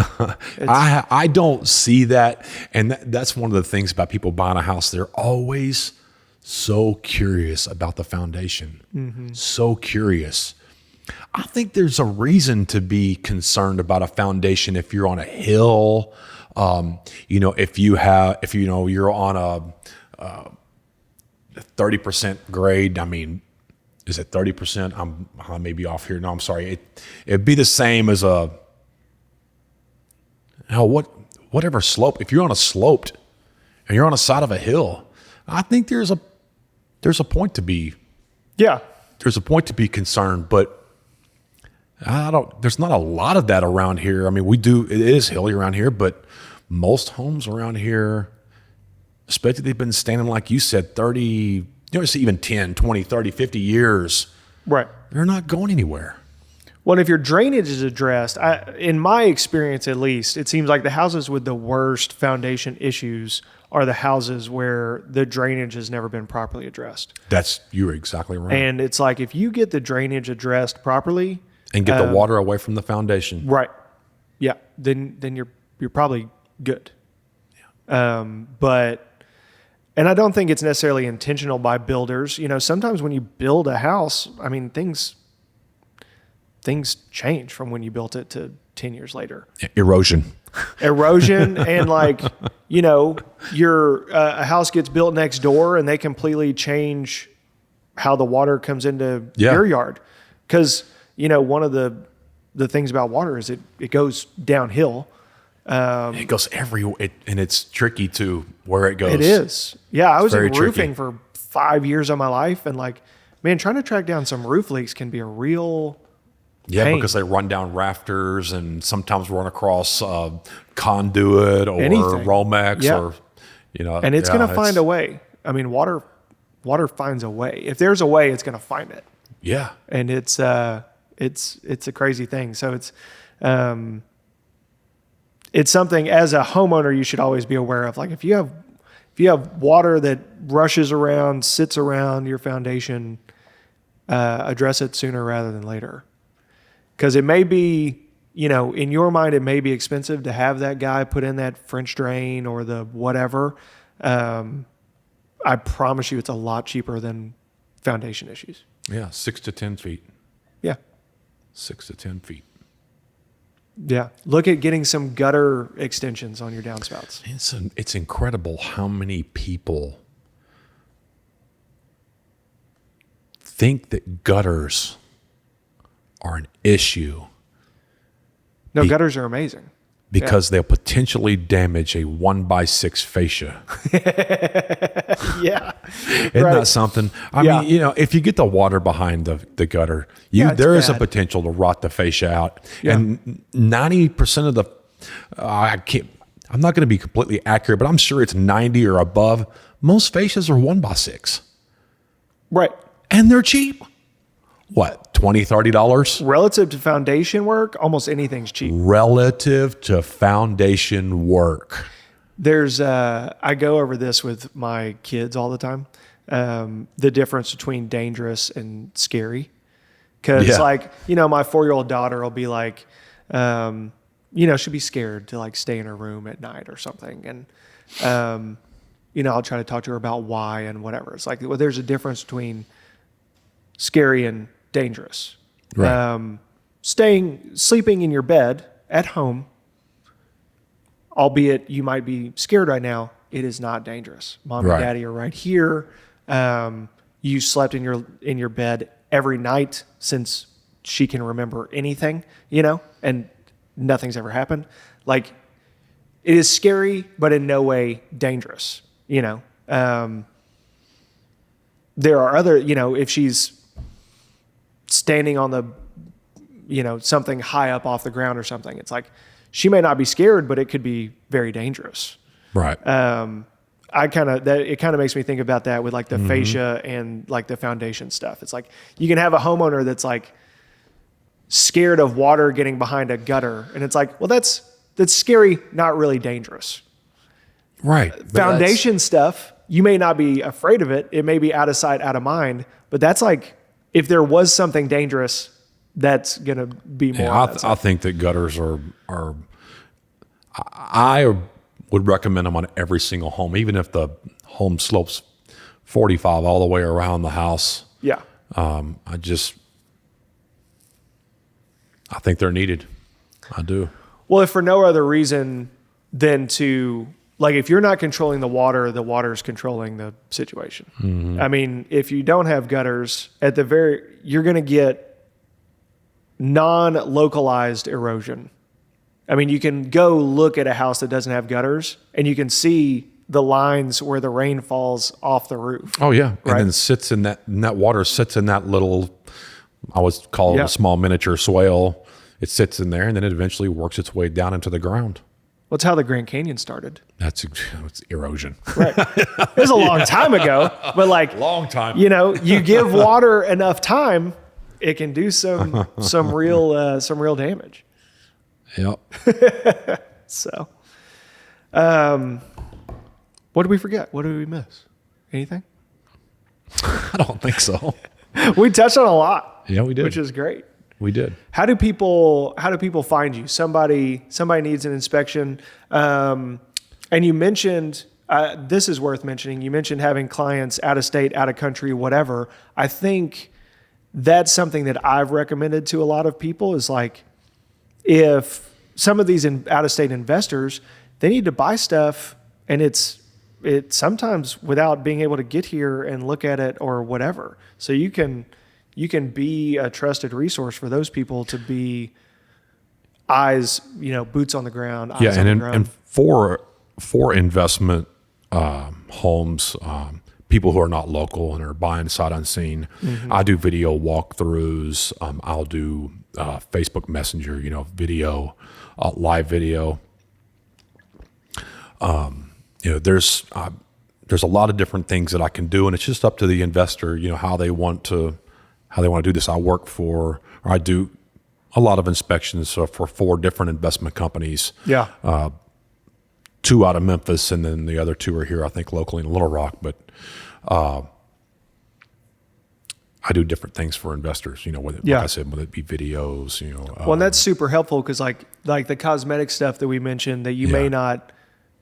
I don't see that, and that's one of the things about people buying a house. They're always so curious about the foundation. So curious. I think there's a reason to be concerned about a foundation if you're on a hill. If you're on a 30% grade. I mean, is it 30%? I may be off here. No, I'm sorry. It'd be the same as whatever slope. If you're on a sloped and you're on a side of a hill, I think there's a point to be. Yeah. There's a point to be concerned, but there's not a lot of that around here. I mean, it is hilly around here, but most homes around here, especially they've been standing, like you said, 30, it's even 10, 20, 30, 50 years. Right. They're not going anywhere. Well, if your drainage is addressed, in my experience at least, it seems like the houses with the worst foundation issues are the houses where the drainage has never been properly addressed. You're exactly right. And it's like, if you get the drainage addressed properly and get the water away from the foundation. Right. Yeah. Then you're probably good. Yeah. And I don't think it's necessarily intentional by builders. Sometimes when you build a house, I mean, things change from when you built it to 10 years later. Erosion And like, a house gets built next door and they completely change how the water comes into your yard. Because, one of the things about water is it goes downhill. It goes everywhere, and it's tricky to where it goes. It is. Yeah, I was in tricky. roofing for 5 years of my life, and like, man, trying to track down some roof leaks can be a real pain. Because they run down rafters and sometimes run across conduit or Anything. Romex or and it's going to find a way. I mean, water water finds a way. If there's a way, it's going to find it. Yeah. And it's a crazy thing. So it's something as a homeowner you should always be aware of. Like if you have water that rushes around, sits around your foundation, address it sooner rather than later. Because it may be, in your mind, it may be expensive to have that guy put in that French drain or the whatever. I promise you it's a lot cheaper than foundation issues. Yeah, 6 to 10 feet. Yeah. 6 to 10 feet. Yeah. Look at getting some gutter extensions on your downspouts. It's incredible how many people think that gutters are an issue. No, gutters are amazing. Because they'll potentially damage a 1x6 fascia. Yeah. Isn't that something? I mean, if you get the water behind the gutter, there is a potential to rot the fascia out. Yeah. And 90% of the, I'm not going to be completely accurate, but I'm sure it's 90 or above. Most fascias are 1x6. Right. And they're cheap. What, $20, $30? Relative to foundation work, almost anything's cheap. Relative to foundation work. There's, I go over this with my kids all the time. The difference between dangerous and scary. Because my 4-year-old daughter will be like, she'll be scared to like stay in her room at night or something. And, I'll try to talk to her about why and whatever. It's like, well, there's a difference between scary and dangerous. Right. Sleeping in your bed at home, albeit you might be scared right now, it is not dangerous. Mom and daddy are right here. You slept in your bed every night since she can remember anything, and nothing's ever happened. Like, it is scary, but in no way dangerous, There are other, if she's standing on the, something high up off the ground or something, it's like she may not be scared, but it could be very dangerous. Right. It kind of makes me think about that with like the fascia and like the foundation stuff. It's like you can have a homeowner that's like scared of water getting behind a gutter, and it's like, well, that's scary, not really dangerous. Right. Foundation stuff, you may not be afraid of it. It may be out of sight, out of mind, but that's like, if there was something dangerous, that's going to be more. Yeah, I think that gutters are, I would recommend them on every single home, even if the home slopes 45 all the way around the house. Yeah. I think they're needed. I do. Well, if for no other reason than to, like, if you're not controlling the water's controlling the situation. Mm-hmm. I mean, if you don't have gutters, you're going to get non-localized erosion. I mean, you can go look at a house that doesn't have gutters, and you can see the lines where the rain falls off the roof. Oh yeah, right? And then that water sits in that little, I would call it a small miniature swale. It sits in there, and then it eventually works its way down into the ground. Well, that's how the Grand Canyon started. It's erosion. Right. It was a long time ago, but like long time. You give water enough time, it can do some real damage. Yep. So, what did we forget? What did we miss? Anything? I don't think so. We touched on a lot. Yeah, we did. Which is great. We did. How do people find you? Somebody needs an inspection. And you mentioned, this is worth mentioning. You mentioned having clients out of state, out of country, whatever. I think that's something that I've recommended to a lot of people is like, if some of these out of state investors, they need to buy stuff and it's sometimes without being able to get here and look at it or whatever. So you can be a trusted resource for those people to be eyes, boots on the ground. Eyes on the ground. And for investment homes, people who are not local and are buying sight unseen, I do video walkthroughs. I'll do Facebook Messenger, video, live video. There's there's a lot of different things that I can do, and it's just up to the investor, how they want to do this. I do a lot of inspections for 4 different investment companies. Yeah. 2 out of Memphis, and then the other 2 are here, I think, locally in Little Rock. But I do different things for investors, like I said, whether it be videos, Well, and that's super helpful because like the cosmetic stuff that we mentioned that you may not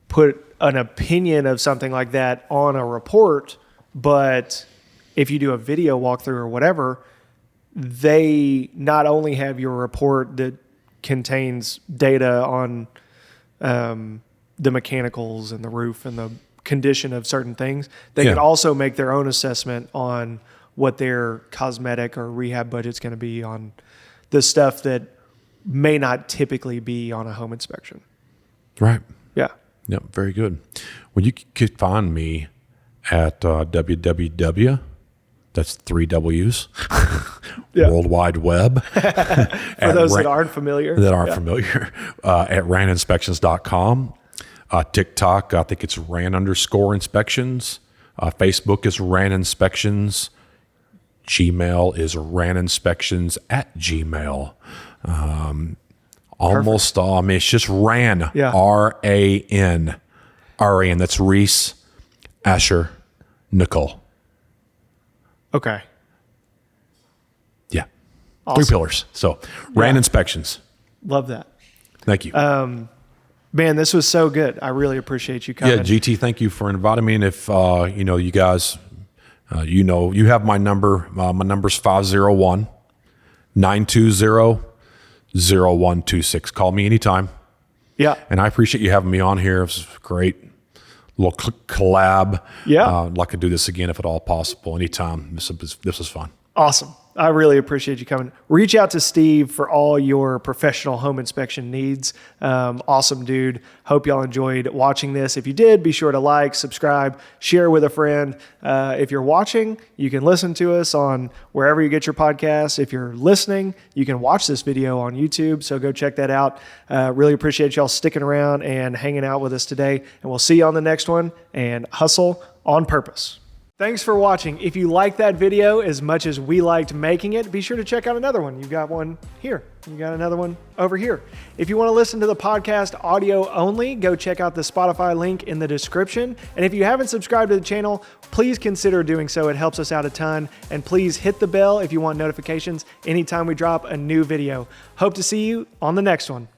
put an opinion of something like that on a report, but if you do a video walkthrough or whatever, they not only have your report that contains data on the mechanicals and the roof and the condition of certain things, they can also make their own assessment on what their cosmetic or rehab budget's going to be on the stuff that may not typically be on a home inspection. Right. Yeah. Yep. Very good. Well, you could find me at www. That's 3 W's. World Wide Web. For those that aren't familiar. At raninspections.com. TikTok, I think it's ran_inspections. Facebook is ran inspections. Gmail is raninspections@gmail. Almost all. I mean, it's just ran. Yeah. RAN. RAN. That's Reese, Asher, Nicole. Okay. Yeah. Awesome. 3 pillars. So ran inspections. Love that. Thank you. Man, this was so good. I really appreciate you coming. Yeah, GT, thank you for inviting me. And if, you guys, you have my number. My number's 501-920-0126. Call me anytime. Yeah. And I appreciate you having me on here. It was great. Little collab. Yeah. I'd like to do this again if at all possible. Anytime. This was fun. Awesome. I really appreciate you coming. Reach out to Steve for all your professional home inspection needs. Awesome dude. Hope y'all enjoyed watching this. If you did, be sure to like, subscribe, share with a friend. If you're watching, you can listen to us on wherever you get your podcasts. If you're listening, you can watch this video on YouTube. So go check that out. Really appreciate y'all sticking around and hanging out with us today. And we'll see you on the next one. And hustle on purpose. Thanks for watching. If you liked that video as much as we liked making it, be sure to check out another one. You've got one here. You got another one over here. If you want to listen to the podcast audio only, go check out the Spotify link in the description. And if you haven't subscribed to the channel, please consider doing so. It helps us out a ton. And please hit the bell if you want notifications anytime we drop a new video. Hope to see you on the next one.